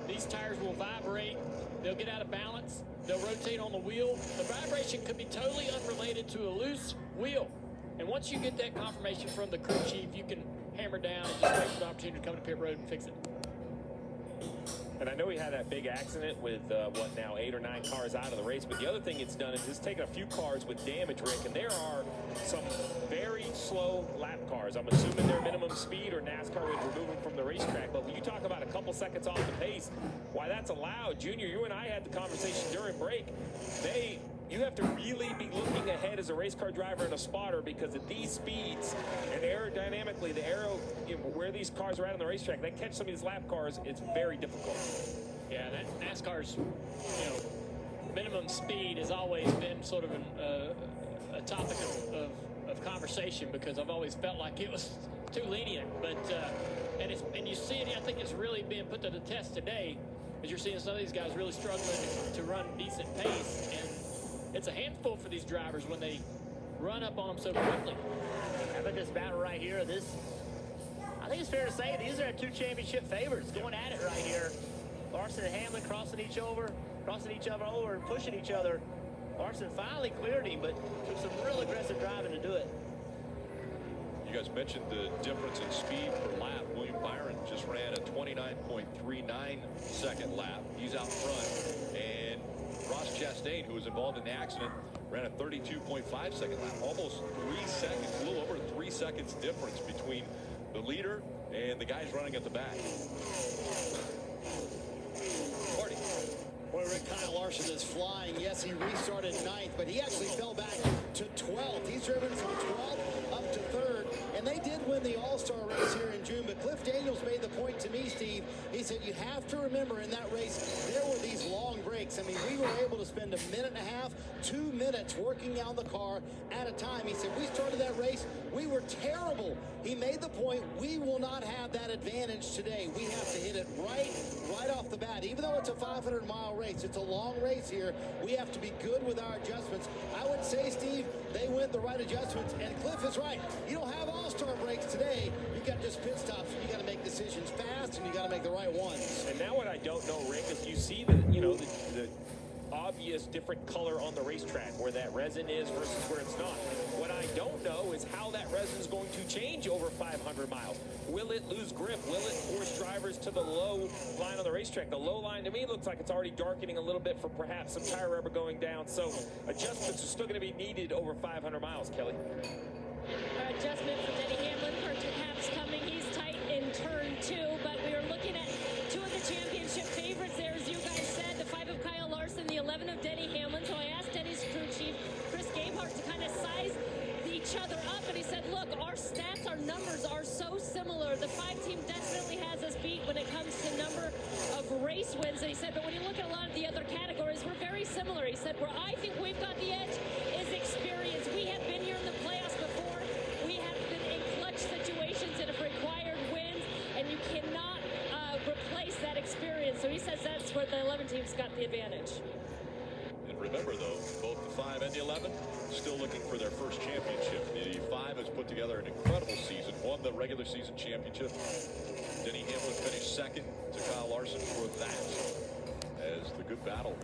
these tires will vibrate, they'll get out of balance, they'll rotate on the wheel. The vibration could be totally unrelated to a loose wheel. And once you get that confirmation from the crew chief, you can hammer down and just wait for the opportunity to come to pit road and fix it. And I know we had that big accident with, 8 or 9 cars out of the race. But the other thing it's done is it's taken a few cars with damage, Rick. And there are some very slow lap cars. I'm assuming they're minimum speed or NASCAR would remove them from the racetrack. But when you talk about a couple seconds off the pace, why that's allowed. Junior, you and I had the conversation during break. You have to really be looking ahead as a race car driver and a spotter because at these speeds and aerodynamically, the where these cars are at on the racetrack, they catch some of these lap cars, it's very difficult. Yeah, that NASCAR's, minimum speed has always been sort of a topic of conversation because I've always felt like it was too lenient. But and you see it, I think it's really being put to the test today as you're seeing some of these guys really struggling to run decent pace. And it's a handful for these drivers when they run up on them so quickly. How about this battle right here? I think it's fair to say these are 2 championship favorites going at it right here. Larson and Hamlin crossing each other over and pushing each other. Larson finally cleared him, but took some real aggressive driving to do it. You guys mentioned the difference in speed per lap. William Byron just ran a 29.39 second lap. He's out front. And Ross Chastain, who was involved in the accident, ran a 32.5 second lap. Almost 3 seconds, a little over 3 seconds difference between the leader and the guys running at the back. Marty. Boy, Rick, Kyle Larson is flying. Yes, he restarted 9th, but he actually fell back to 12th. He's driven from 12th up to 3rd, and they did win the All-Star race here in June, but Cliff Daniels made the point to me, Steve. He said, you have to remember in that race, there were these long breaks. I mean, we were able to spend 1.5 minutes, 2 minutes working on the car at a time. He said, we started that race, we were terrible. He made the point, we will not have that advantage today. We have to hit it right off the bat. Even though it's a 500-mile race, it's a long race here, we have to be good with our adjustments. I would say, Steve, they went the right adjustments, and Cliff is right. You don't have all-star breaks today. You got just pit stops, and you got to make decisions fast, and you got to make the right ones. And now what I don't know, Rick, is you see the obvious different color on the racetrack where that resin is versus where it's not. What I don't know is how that resin is going to change over 500 miles. Will it lose grip? Will it force drivers to the low line on the racetrack? The low line to me looks like it's already darkening a little bit for perhaps some tire rubber going down. So adjustments are still going to be needed over 500 miles, Kelly. Adjustment for Denny Hamlin, perhaps coming. He's tight in turn 2, but we are looking at 2 of the championship favorites there, as you guys said, the 5 of Kyle Larson, the 11 of Denny Hamlin. So I asked Denny's crew chief, Chris Gabehart, to kind of size each other up, and he said, look, our stats, our numbers are so similar. The 5 team definitely has us beat when it comes to number wins. And he said, but when you look at a lot of the other categories, we're very similar. He said, where I think we've got the edge is experience. We have been here in the playoffs before. We have been in clutch situations that have required wins, and you cannot replace that experience. So he says that's where the 11 teams got the advantage. And remember, though, both the 5 and the 11 still looking for their first championship. The 5 has put together an incredible season, won the regular season championship. Denny Hamlin finished second to Kyle Larson for that. As the good battle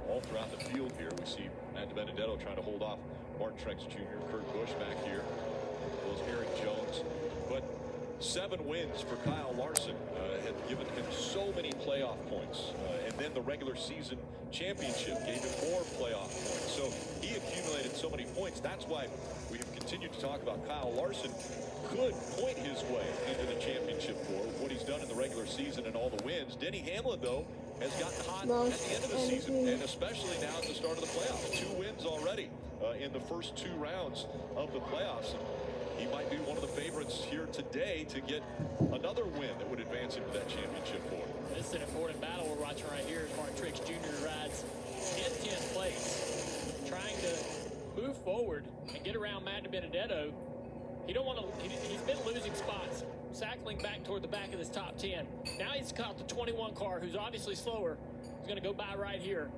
all throughout the field here, we see Matt Benedetto trying to hold off Martin Truex Jr., Kurt Busch back here, as well as Eric Jones. But 7 wins for Kyle Larson had given him so many playoff points. And then the regular season championship gave him more playoff points. So he accumulated so many points. That's why we have continued to talk about Kyle Larson could point his way into the championship for what he's done in the regular season and all the wins. Denny Hamlin, though, has gotten hot at the end of the season, and especially now at the start of the playoffs. 2 wins already in the first 2 rounds of the playoffs. And he might be one of the favorites here today to get another win that would advance him to that championship for him. This is an important battle we're watching right here as Martin Truex Jr. rides in 10th place, trying to move forward and get around Matt Benedetto. He don't want to. He's been losing spots, cycling back toward the back of this top 10. Now he's caught the 21 car, who's obviously slower. He's going to go by right here.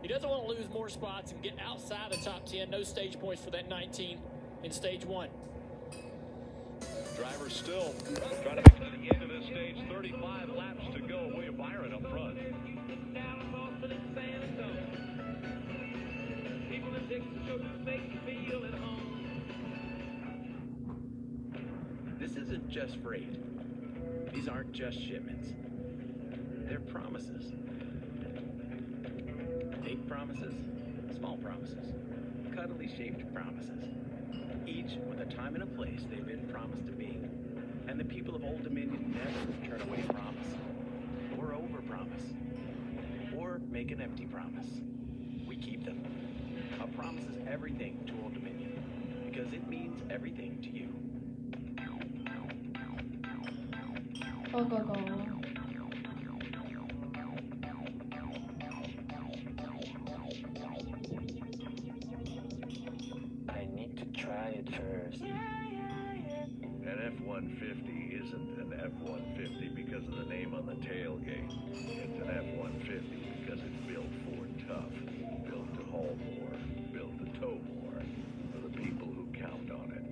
He doesn't want to lose more spots and get outside the top 10. No stage points for that 19 in stage 1. Drivers still trying to make it to the end of this stage. 35 laps to go. William Byron up front. People in Texas show make you feel at home. This isn't just freight. These aren't just shipments. They're promises. Big promises, small promises, cuddly shaped promises. Each with a time and a place they've been promised to be. And the people of Old Dominion never turn away a promise. Or overpromise. Or make an empty promise. We keep them. A promise is everything to Old Dominion. Because it means everything to you. Oh, go, go. I need to try it first. An F-150 isn't an F-150 because of the name on the tailgate. It's an F-150 because it's built for tough, built to haul more, built to tow more, for the people who count on it.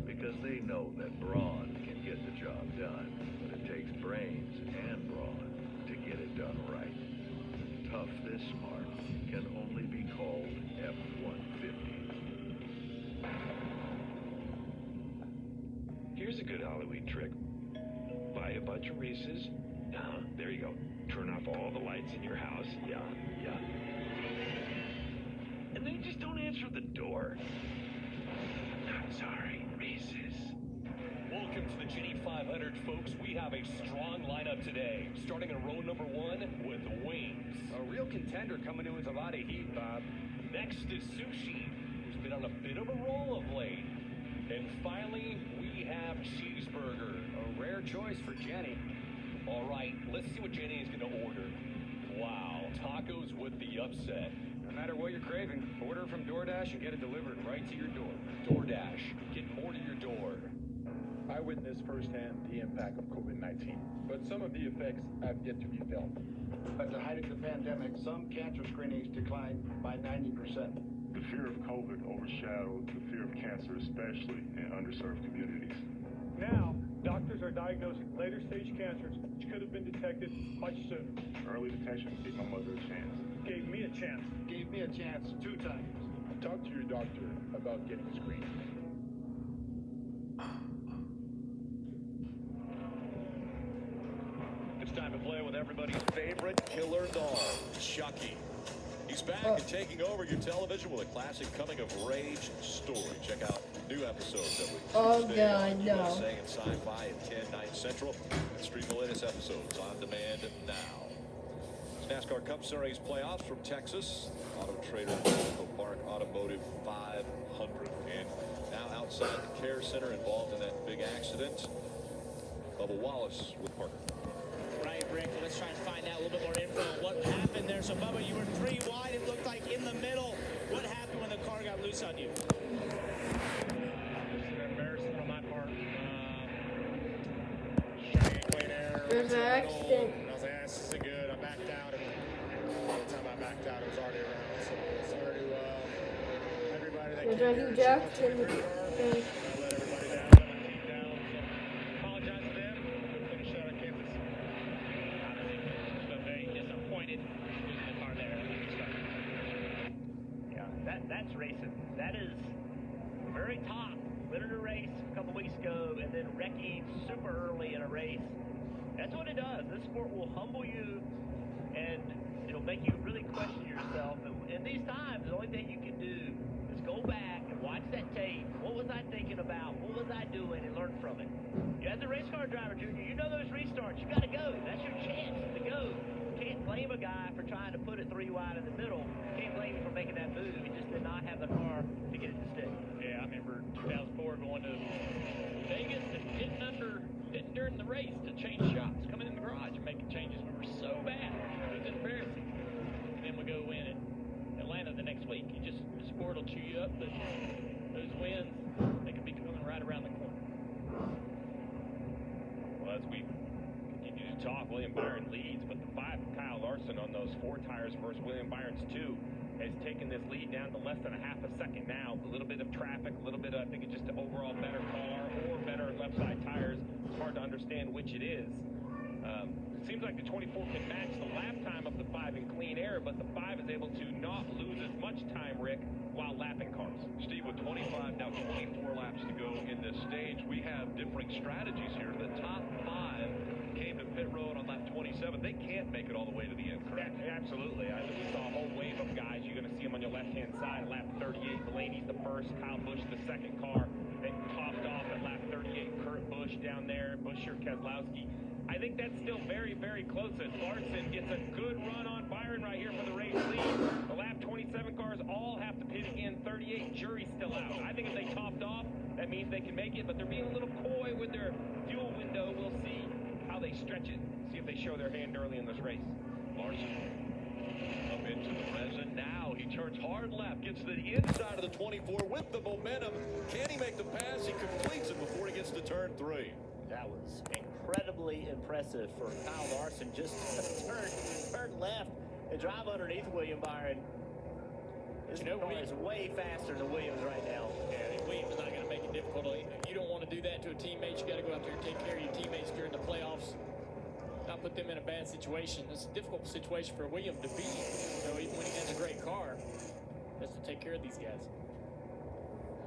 Because they know that brawn can get the job done, but it takes brains and brawn to get it done right. Tough this smart can only be called F-150. Here's a good Halloween trick. Buy a bunch of Reese's. There you go. Turn off all the lights in your house. Yeah. And then just don't answer the door. I'm sorry, Reese's. Welcome to the Ginny 500, folks. We have a strong lineup today. Starting in row number 1 with Wings. A real contender coming in with a lot of heat, Bob. Next is Sushi, who's been on a bit of a roll of late. And finally, we have Cheeseburger. A rare choice for Jenny. All right, let's see what Jenny is going to order. Wow, tacos with the upset. No matter what you're craving, order from DoorDash and get it delivered right to your door. DoorDash, get more to your door. I witnessed firsthand the impact of COVID-19, but some of the effects have yet to be felt. At the height of the pandemic, some cancer screenings declined by 90%. The fear of COVID overshadowed the fear of cancer, especially in underserved communities. Now, doctors are diagnosing later stage cancers which could have been detected much sooner. Early detection gave my mother a chance. Gave me a chance. Gave me a chance 2 times. Talk to your doctor about getting screened. It's time to play with everybody's favorite killer dog, Chucky. He's back and taking over your television with a classic coming-of-age story. Check out new episodes every Tuesday on USA and Sci-Fi at 10, 9 Central. And stream the latest episodes on demand now. NASCAR Cup Series playoffs from Texas. Auto Trader Park Automotive 500. And now outside the care center involved in that big accident. Bubba Wallace with Parker. Right, Rick, let's try and find out a little bit more info on what So, Bubba, you were 3 wide, it looked like, in the middle. What happened when the car got loose on you? Just an embarrassment on my part. Trying to get clean air. There's an accident. And I was like, this isn't good. I backed out, and by the time I backed out, it was already around. So sorry to everybody that There's came a here huge and accident. I let everybody down, let my team down. So apologize to them. We'll finish out at Kansas. But very disappointed losing the car there. Yeah, that's racing. That is very top. Winning a race a couple weeks ago and then wrecking super early in a race. That's what it does. This sport will humble you and it'll make you really question yourself. And these times, the only thing you can do is go back and watch that tape. What was I thinking about? What was I doing? And learn from it. You as a race car driver, Junior, you know those restarts. You got to go. That's your chance to go. You can't blame a guy for trying to put it 3 wide in the middle. You can't blame him for making that move. He just did not have the car to get it to stick. Yeah, I remember 2004 going to Vegas and hitting during the race to change shots, coming in the garage and making changes. We were so bad. It was embarrassing. And then we go win at Atlanta the next week. The sport will chew you up, but those wins, they can be coming right around the corner. Well, as we continue to talk, William Byron leads, but the 5 of Kyle Larson on those 4 tires versus William Byron's 2 has taken this lead down to less than a half a second now. A little bit of traffic, a little bit of, I think it's just an overall better car or better left side tires. It's hard to understand which it is. It seems like the 24 can match the lap time of the 5 in clean air, but the 5 is able to not lose as much time, Rick, while lapping cars. Steve, with 25, now 24 laps to go in this stage, we have differing strategies here. The top 5 came to pit road on lap 27. They can't make it all the way to the end, correct? Yeah, absolutely. We saw a whole wave of guys. You're going to see them on your left-hand side. Lap 38, Blaney's the first. Kyle Busch, the second car. Then topped off at lap 38, Kurt Busch down there. Buescher, Keselowski. I think that's still very, very close as Larson gets a good run on Byron right here for the race lead. The lap 27 cars all have to pit again. 38, jury's still out. I think if they topped off, that means they can make it, but they're being a little coy with their fuel window. We'll see how they stretch it, see if they show their hand early in this race. Larson up into the resin. Now he turns hard left, gets to the inside of the 24 with the momentum. Can he make the pass? He completes it before he gets to turn 3. That was incredibly impressive for Kyle Larson. Just turn left and drive underneath William Byron. This car is way faster than Williams right now. Yeah, Williams is not going to make it difficult. You don't want to do that to a teammate. You got to go out there and take care of your teammates during the playoffs. Not put them in a bad situation. It's a difficult situation for Williams to be. Even when he has a great car, has to take care of these guys.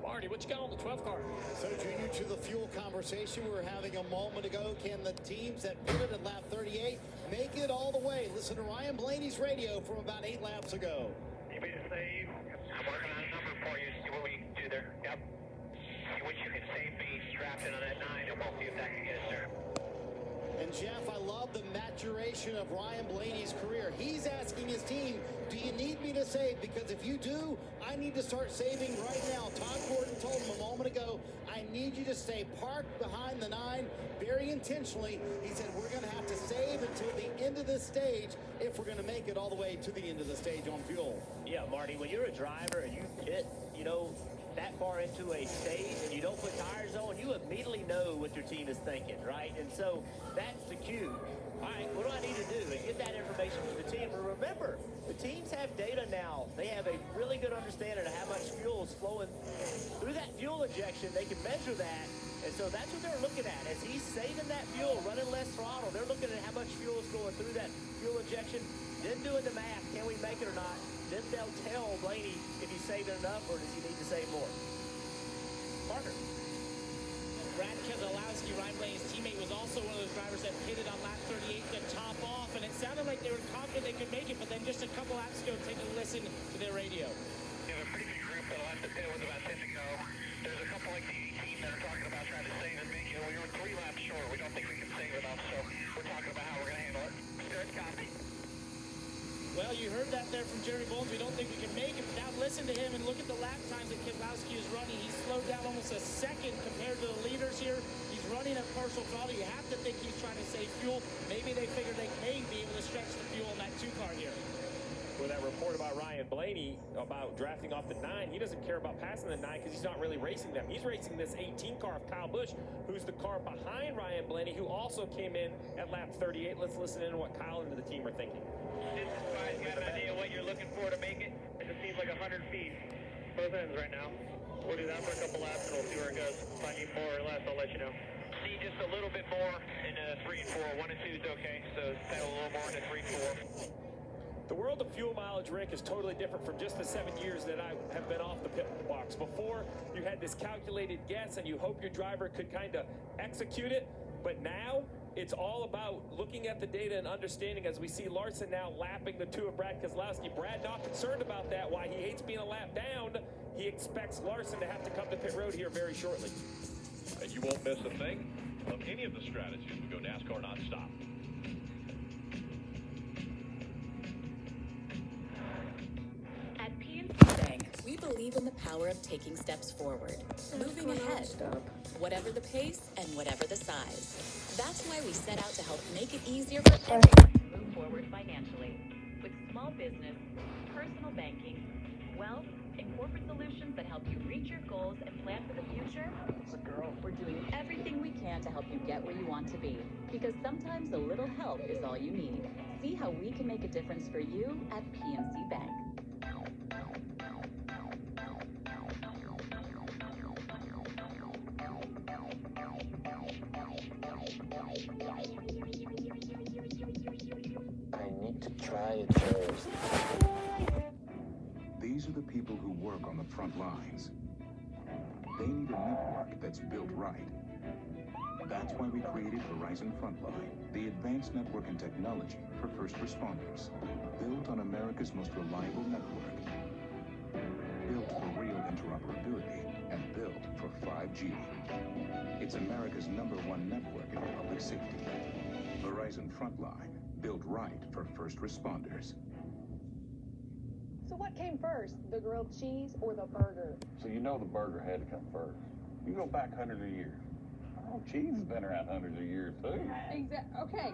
Marty, what you got on the 12 car? So, Junior, to the fuel conversation we were having a moment ago, can the teams that pitted at lap 38 make it all the way? Listen to Ryan Blaney's radio from about 8 laps ago. You need to save. I'm working on a number for you. See what we can do there. Yep. See what you can save me strapped in on that 9, and we'll see if that can get us there. And Jeff, I love the maturation of Ryan Blaney's career. He's asking his team, do you need me to save? Because if you do, I need to start saving right now. Todd Gordon told him a moment ago, I need you to stay parked behind the 9 very intentionally. He said, we're going to have to save until the end of this stage if we're going to make it all the way to the end of the stage on fuel. Yeah, Marty, when you're a driver and you pit, that far into a stage and you don't put tires on, you immediately know what your team is thinking, right? And so that's the cue. All right, what do I need to do? And get that information from the team. And remember, the teams have data now. They have a really good understanding of how much fuel is flowing through that fuel injection. They can measure that. And so that's what they're looking at. As he's saving that fuel, running less throttle, they're looking at how much fuel is going through that fuel injection, then doing the math. Can we make it or not? Then they'll tell Blaney if he's saving enough or does he need to save more. Parker. Brad Keselowski, Ryan Blaney's teammate, was also one of those drivers that pitted on lap 38 to top off, and it sounded like they were confident they could make it, but then just a couple laps ago, take a listen to their radio. We have a pretty good group that left the pit with about 10 to go. There's a couple like the 18 that are talking about trying to save and make it. We were 3 laps short. We don't think we can save enough, so we're talking about how we're going to handle it. Good copy. Well, you heard that there from Jerry Bones. We don't think we can make it, but now listen to him and look at the lap times that Keselowski is running. He's slowed down almost a second compared to the leaders here. He's running at partial throttle. You have to think he's trying to save fuel. Maybe they figure they may be able to stretch the fuel in that 2 car here. with that report about Ryan Blaney about drafting off the 9. He doesn't care about passing the 9 because he's not really racing them. He's racing this 18 car of Kyle Busch, who's the car behind Ryan Blaney, who also came in at lap 38. Let's listen in to what Kyle and the team are thinking. You got an idea what you're looking for to make it? It just seems like 100 feet, both ends right now. We'll do that for a couple laps and we'll see where it goes. If I need more or less, I'll let you know. See just a little bit more in 3 and 4. 1 and 2 is okay, so pedal a little more into 3 and 4. The world of fuel mileage, Rick, is totally different from just the 7 years that I have been off the pit box. Before, you had this calculated guess and you hope your driver could kind of execute it. But now, it's all about looking at the data and understanding, as we see Larson now lapping the 2 of Brad Keselowski. Brad not concerned about that. Why he hates being a lap down. He expects Larson to have to come to pit road here very shortly. And you won't miss a thing of any of the strategies. We go NASCAR nonstop. At PNC Bank, we believe in the power of taking steps forward, moving ahead, whatever the pace and whatever the size. That's why we set out to help make it easier for everyone to move forward financially. With small business, personal banking, wealth, and corporate solutions that help you reach your goals and plan for the future, we're doing everything we can to help you get where you want to be. Because sometimes a little help is all you need. See how we can make a difference for you at PNC Bank. I need to try it first. These are the people who work on the front lines. They need a network that's built right. That's why we created Horizon Frontline, the advanced network and technology for first responders. Built on America's most reliable network. Built for real interoperability and built for 5G. It's America's #1 network in public safety. Horizon Frontline, built right for first responders. So what came first, the grilled cheese or the burger? So you know the burger had to come first. You go back hundreds of years. Oh, cheese has been around hundreds of years too. Okay,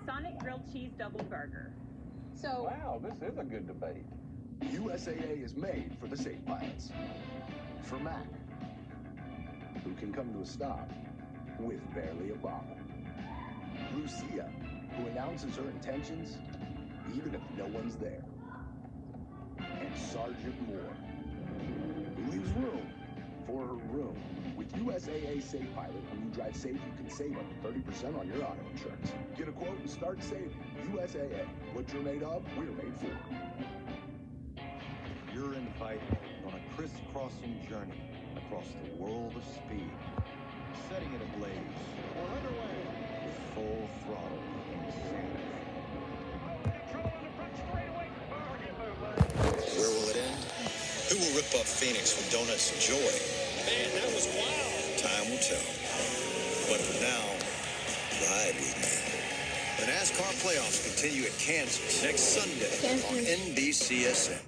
Sonic grilled cheese double burger. So wow, this is a good debate. USAA is made for the safe pilots. For Mac, who can come to a stop with barely a bobble. Lucia, who announces her intentions even if no one's there. And Sergeant Moore, who leaves room for her room. With USAA Safe Pilot, when you drive safe, you can save up to 30% on your auto insurance. Get a quote and start saving. USAA. What you're made of, we're made for. You're invited on a crisscrossing journey across the world of speed, setting it ablaze. We're underway with full throttle insanity. Where will it end? Who will rip up Phoenix with donuts and joy? Man, that was wild. Time will tell. But for now, ride with me. The NASCAR playoffs continue at Kansas next Sunday on NBCSN.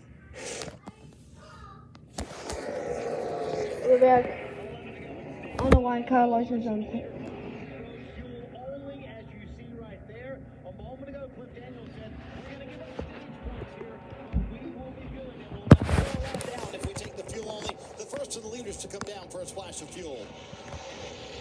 We're back. I don't know why Kyle Larson's on pit. Only as you see right there. A moment ago, Cliff Daniels said, we're going to give up stage points here. We will be good. And we'll not go down if we take the fuel only. The first of the leaders to come down for a splash of fuel.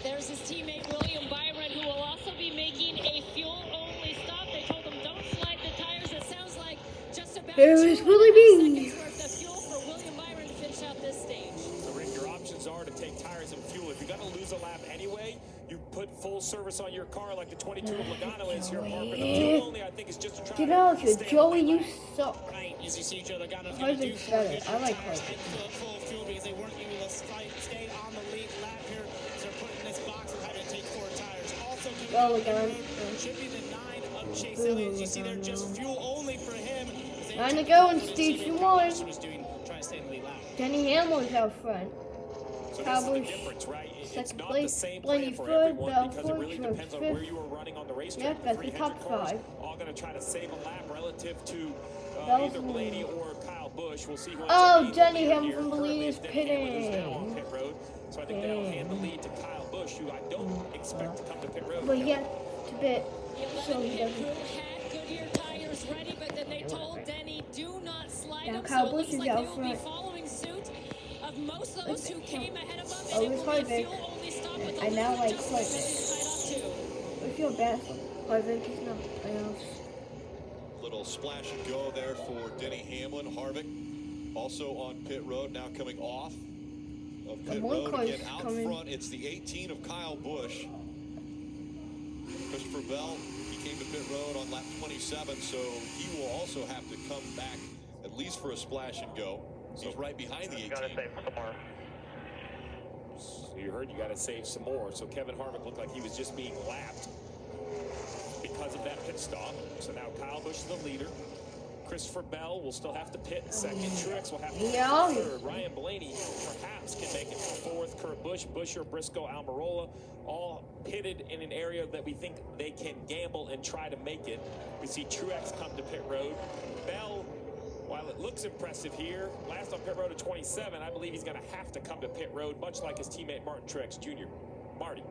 There's his teammate William Byron, who will also be making a fuel-only stop. They told him don't slide the tires. It sounds like just about There is Willie Bean. worth of fuel for William Byron to finish out this stage. So, Rick, your options are to take tires and fuel. If you're going to lose a lap anyway, you put full service on your car like the 22 of Logano is here. Mark, the fuel only, I think, is just to try Get out here, Joey, you suck. As you see, Logano's Carson better. I like Carson. full of fuel because they weren't able to stay on the lead lap here. So they're put in this box and having to take 4 tires. Also, Oh, Logano. should be the 9 of Chase Elliott. You see, they're just fuel only for him. 9 to go in stage 1. Trying to stay in the lead lap. Denny Hamlin's out front. So Cowboys, this is the difference, right? It's second not place, the same Blaney plan for third, everyone Bell because it fourth, really George depends on where fifth. you were running on the racetrack. Yep, that's the 300 top cars 5. all going to try to save a lap relative to Bell's either Blaney or Kyle Busch. We'll see who ends Oh, up being Denny the leader Hamlin here. from the lead is Currently, it's Denny Hamlin who's now on pitting. pit road. So I think that'll hand the lead to Kyle Busch, who I don't expect to come to pit road. But yet, to bit, so he Pit doesn't. crew had Goodyear tires ready, but then they told Denny do not slide Now them. Kyle So it Busch looks is like out they will be front. following suit of most of those who came ahead of them. Oh, And it it's will be a Harvick. fuel-only stop with a I now little like adjustment as Harvick. he's tied up too. I feel bad for Harvick. He's not the playoffs. Little splash and go there for Denny Hamlin. Harvick also on pit road, now coming off of pit road. Again, out front, it's the 18 of Kyle Busch. Christopher Bell, he came to pit road on lap 27, so he will also have to come back at least for a splash and go. He's right behind the 18. Gotta save some more. So you heard you got to save some more. So Kevin Harvick looked like he was just being lapped because of that pit stop. So now Kyle Busch is the leader. Christopher Bell will still have to pit in second. Truex will have to pit in third. Ryan Blaney perhaps can make it for fourth. Kurt Busch, Buescher, Briscoe, Almirola, all pitted in an area that we think they can gamble and try to make it. We see Truex come to pit road. Bell, while it looks impressive here, last on pit road at 27, I believe he's going to have to come to pit road, much like his teammate Martin Truex Jr. Marty.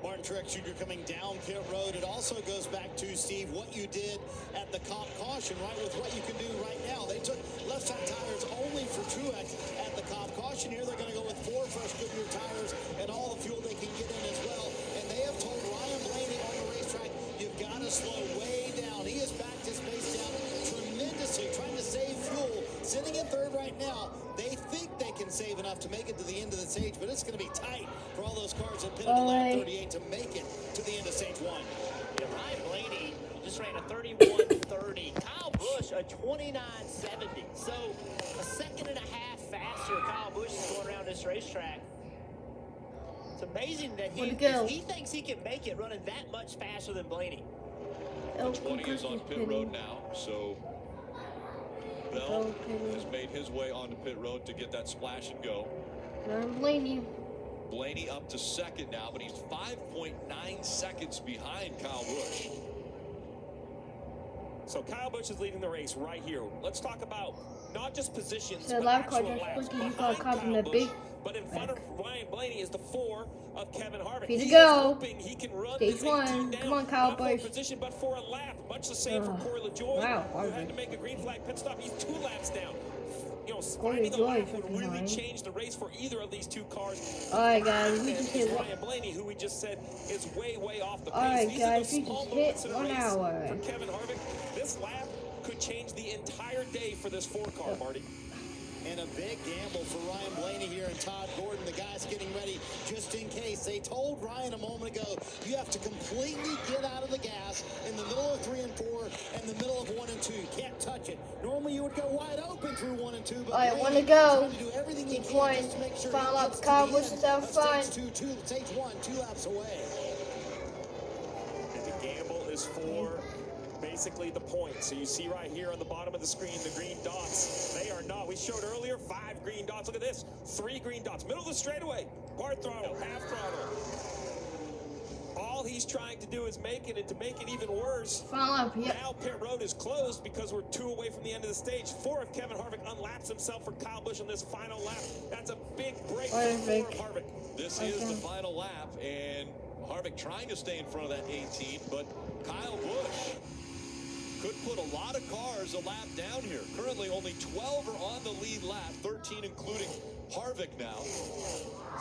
Martin Truex Jr. coming down pit road. It also goes back to, Steve, what you did at the comp caution, right, with what you can do right now. They took left side tires only for Truex at the comp caution. Here they're going to go with 4 fresh Goodyear tires and all the fuel they can get in as well. And they have told Ryan Blaney on the racetrack, you've got to slow way down. He has backed his pace down tremendously, trying to save fuel. Sitting in third right now. They think they can save enough to make it to the end of the stage, but it's going to be tight for all those cars that pitted in lap 38 to make it to the end of stage 1. Yeah, Ryan Blaney just ran a 31.30. Kyle Busch a 29.70. So a second and a half faster. Kyle Busch is going around this racetrack. It's amazing that he thinks he can make it running that much faster than Blaney. 20 is on pit road now, so Bell has made his way onto pit road to get that splash and go. Blaney up to second now, but he's 5.9 seconds behind Kyle Busch. So Kyle Busch is leading the race right here. Let's talk about not just positions, So but lap actual car laps. just Behind Kyle Busch, but in front of Ryan Blaney is the 4 of Kevin Harvick. Free to He go. is hoping he can run Stage this 1. 18 down. Come on, Kyle Not for a Busch. position, but for a lap. Much the same for Corey LaJoy, Wow, who had to make a green flag pit stop. He's 2 laps down. You know, Corey finding the LaJoy lap is would freaking really high. change the race for either of these 2 cars. Alright, guys, we just hit Ryan Blaney, who we just said is way off the pace. Alright, These guys, are the we small just moments hit in a 1 race hour. for Kevin Harvick. This lap could change the entire day for this 4 car, Marty. And a big gamble for Ryan Blaney here and Todd Gordon. The guys getting ready just in case. They told Ryan a moment ago, you have to completely get out of the gas in the middle of 3 and 4 and the middle of 1 and 2. You can't touch it. Normally you would go wide open through 1 and 2. But Alright, 1 to go. Stage 1. Final lap, Kyle Busch is out front. Stage 1, 2 laps away. And the gamble is for basically the points. So you see right here on the bottom of the screen, the green dots. They are not. We showed earlier 5 green dots. Look at this. 3 green dots. Middle of the straightaway. Part throttle, half throttle. All he's trying to do is make it, and to make it even worse, now pit road is closed because we're 2 away from the end of the stage. 4 of Kevin Harvick unlaps himself for Kyle Busch on this final lap. That's a big break for 4 of Harvick. This is the final lap, and Harvick trying to stay in front of that 18, but Kyle Busch could put a lot of cars a lap down here. Currently, only 12 are on the lead lap, 13 including Harvick now.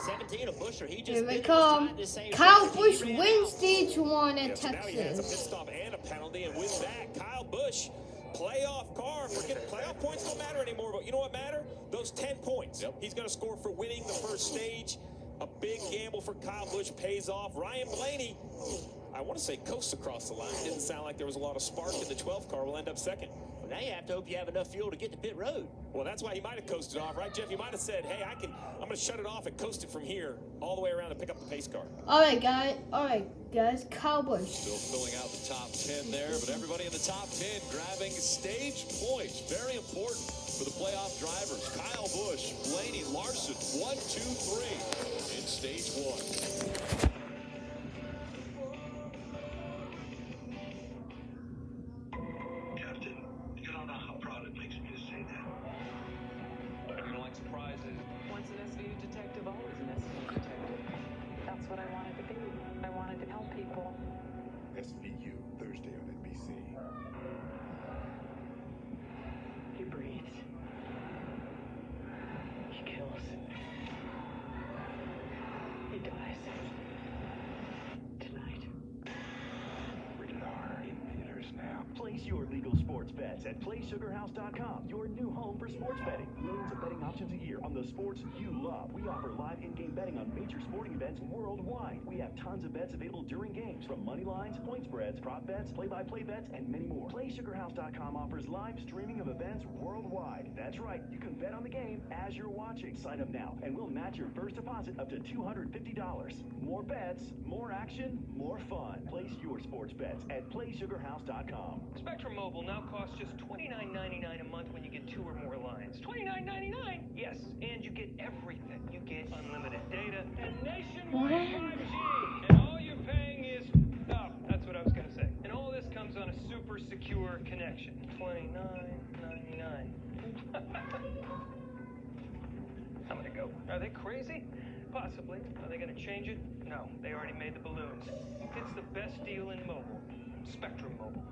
17 of Buescher. He just Here we come. Kyle Busch wins stage 1 at So now he has a pit Texas. stop and a penalty, and with that, Kyle Busch, playoff car. Forget it. Playoff points don't matter anymore, but you know what matter? Those 10 points. He's going to score for winning the first stage. A big gamble for Kyle Busch pays off. Ryan Blaney, I want to say coasts across the line. Didn't sound like there was a lot of spark in the 12 car. Will end up second. Well, now you have to hope you have enough fuel to get to pit road. Well, that's why he might have coasted off, right, Jeff? He might have said, hey, I'm going to shut it off and coast it from here all the way around to pick up the pace car. Alright, guys. Kyle Busch. Still filling out the top 10 there, but everybody in the top 10 grabbing stage points. Very important for the playoff drivers. Kyle Busch, Blaney, Larson, 1, 2, 3 in stage 1. Captain, you don't know how proud it makes me to say that. You don't like surprises. Once an SVU detective, always an SVU detective. That's what I wanted to be. I wanted to help people. SVU, Thursday on NBC. FanDuel Sports Bets at PlaySugarHouse.com, your new home for sports betting. Millions of betting options a year on the sports you love. We offer live in-game betting on major sporting events worldwide. We have tons of bets available during games, from money lines, point spreads, prop bets, play-by-play bets, and many more. PlaySugarHouse.com offers live streaming of events worldwide. That's right, you can bet on the game as you're watching. Sign up now, and we'll match your first deposit up to $250. More bets, more action, more fun. Place your sports bets at PlaySugarHouse.com. Spectrum Mobile now costs just $29.99 a month when you get 2 or more lines. $29.99? Yes, and you get everything. You get unlimited data and nationwide 5G. And all you're paying is... Oh, that's what I was going to say. And all this comes on a super secure connection. $29.99. I'm going to go. Are they crazy? Possibly. Are they going to change it? No, they already made the balloons. It's the best deal in mobile. Spectrum Mobile.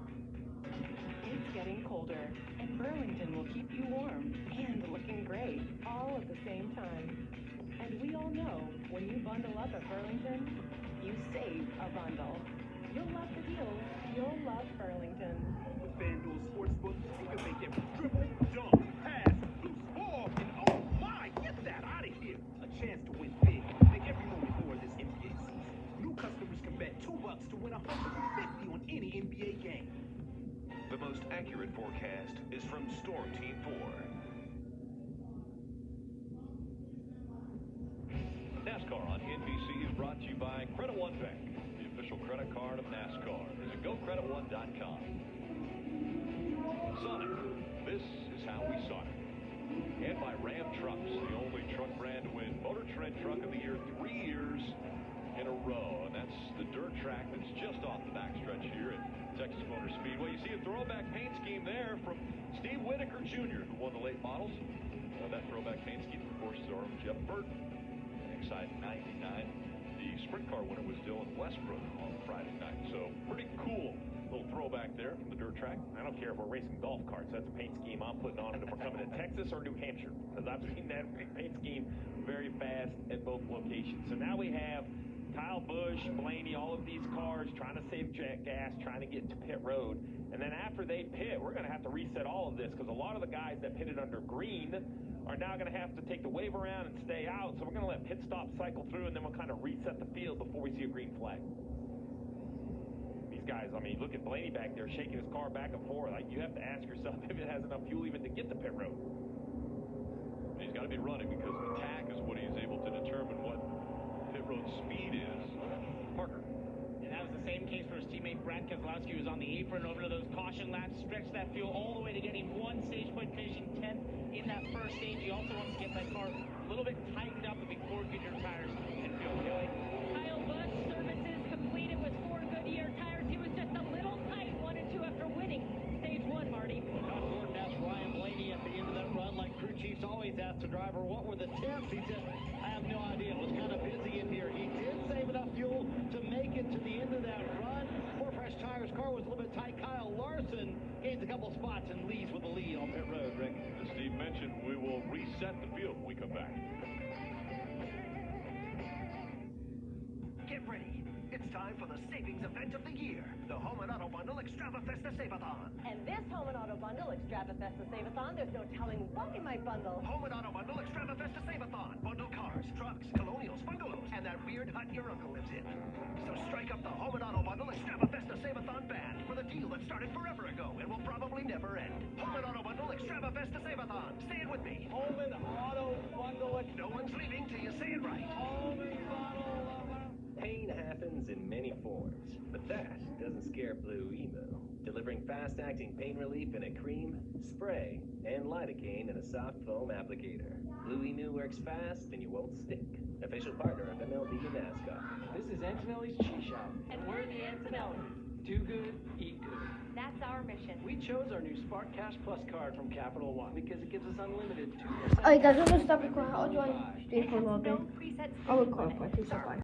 It's getting colder, and Burlington will keep you warm and looking great all at the same time. And we all know when you bundle up at Burlington, you save a bundle. You'll love the deals. You'll love Burlington. With FanDuel Sportsbook, you can make every dribble, dunk, pass, loose ball, and oh my, get that out of here! A chance to win big. Make every moment more this NBA season. New customers can bet $2 to win $150 on any NBA game. The most accurate forecast is from Storm Team 4. NASCAR on NBC is brought to you by Credit One Bank, the official credit card of NASCAR. Visit GoCreditOne.com. Sonic, this is how we Sonic. And by Ram Trucks, the only truck brand to win Motor Trend Truck of the Year 3 years in a row. And that's the dirt track that's just off the backstretch here at Texas Motor Speedway. You see a throwback paint scheme there from Steve Whitaker Jr., who won the late models. That throwback paint scheme, of course, is our own Jeff Burton. Inside 99, the sprint car winner was Dylan Westbrook on Friday night. So pretty cool little throwback there from the dirt track. I don't care if we're racing golf carts. That's a paint scheme I'm putting on it if we're coming to Texas or New Hampshire, because I've seen that paint scheme very fast at both locations. So now we have Kyle Busch, Blaney, all of these cars trying to save gas, trying to get to pit road. And then after they pit, we're going to have to reset all of this, because a lot of the guys that pitted under green are now going to have to take the wave around and stay out. So we're going to let pit stop cycle through, and then we'll kind of reset the field before we see a green flag. These guys, I mean, look at Blaney back there shaking his car back and forth. Like, you have to ask yourself if it has enough fuel even to get to pit road. He's got to be running, because the tack is what he's able to determine what pit road speed is. Parker. And that was the same case for his teammate Brad Keselowski, who was on the apron over to those caution laps, stretched that fuel all the way to getting one stage point, finishing 10th in that first stage. He also wants to get that car a little bit tightened up before Goodyear tires and fuel. Kyle Busch services completed with 4 Goodyear tires. He was just a little tight, 1 and 2 after winning stage 1, Marty. Josh Gordon asked Ryan Blaney at the end of that run, like crew chiefs always ask the driver, what were the temps? He said, I have no idea. It was kind of busy in here. He did save enough fuel to make it to the end of that run. 4 fresh tires. Car was a little bit tight. Kyle Larson gains a couple spots and leads with the lead on pit road, Rick. As Steve mentioned, we will reset the field when we come back. Get ready. It's time for the savings event of the year, the Home and Auto Bundle Extrava Festa Save-A-Thon. And this Home and Auto Bundle Extrava Festa Save-A-Thon, there's no telling what you might bundle. Home and Auto Bundle Extrava Festa Save-A-Thon. Bundle cars, trucks, colonials, bungalows, and that weird hut your uncle lives in. So strike up the Home and Auto Bundle Extrava Festa Save-A-Thon band for the deal that started forever ago and will probably never end. Home and Auto Bundle Extrava Festa Save-A-Thon. Say it with me. Home and Auto Bundle. No one's leaving till you say it right. Home and Auto. Pain happens in many forms, but that doesn't scare Blue Emu. Delivering fast-acting pain relief in a cream, spray, and lidocaine in a soft foam applicator. Blue Emu works fast and you won't stick. Official partner of MLB and NASCAR. This is Antonelli's Cheese Shop. And we're the Antonellis. Do good, eat good. That's our mission. We chose our new Spark Cash Plus card from Capital One because it gives us unlimited 2%. Alright guys, I'm gonna stop recording. I'll join Steve for a little bit. I will call if I see something.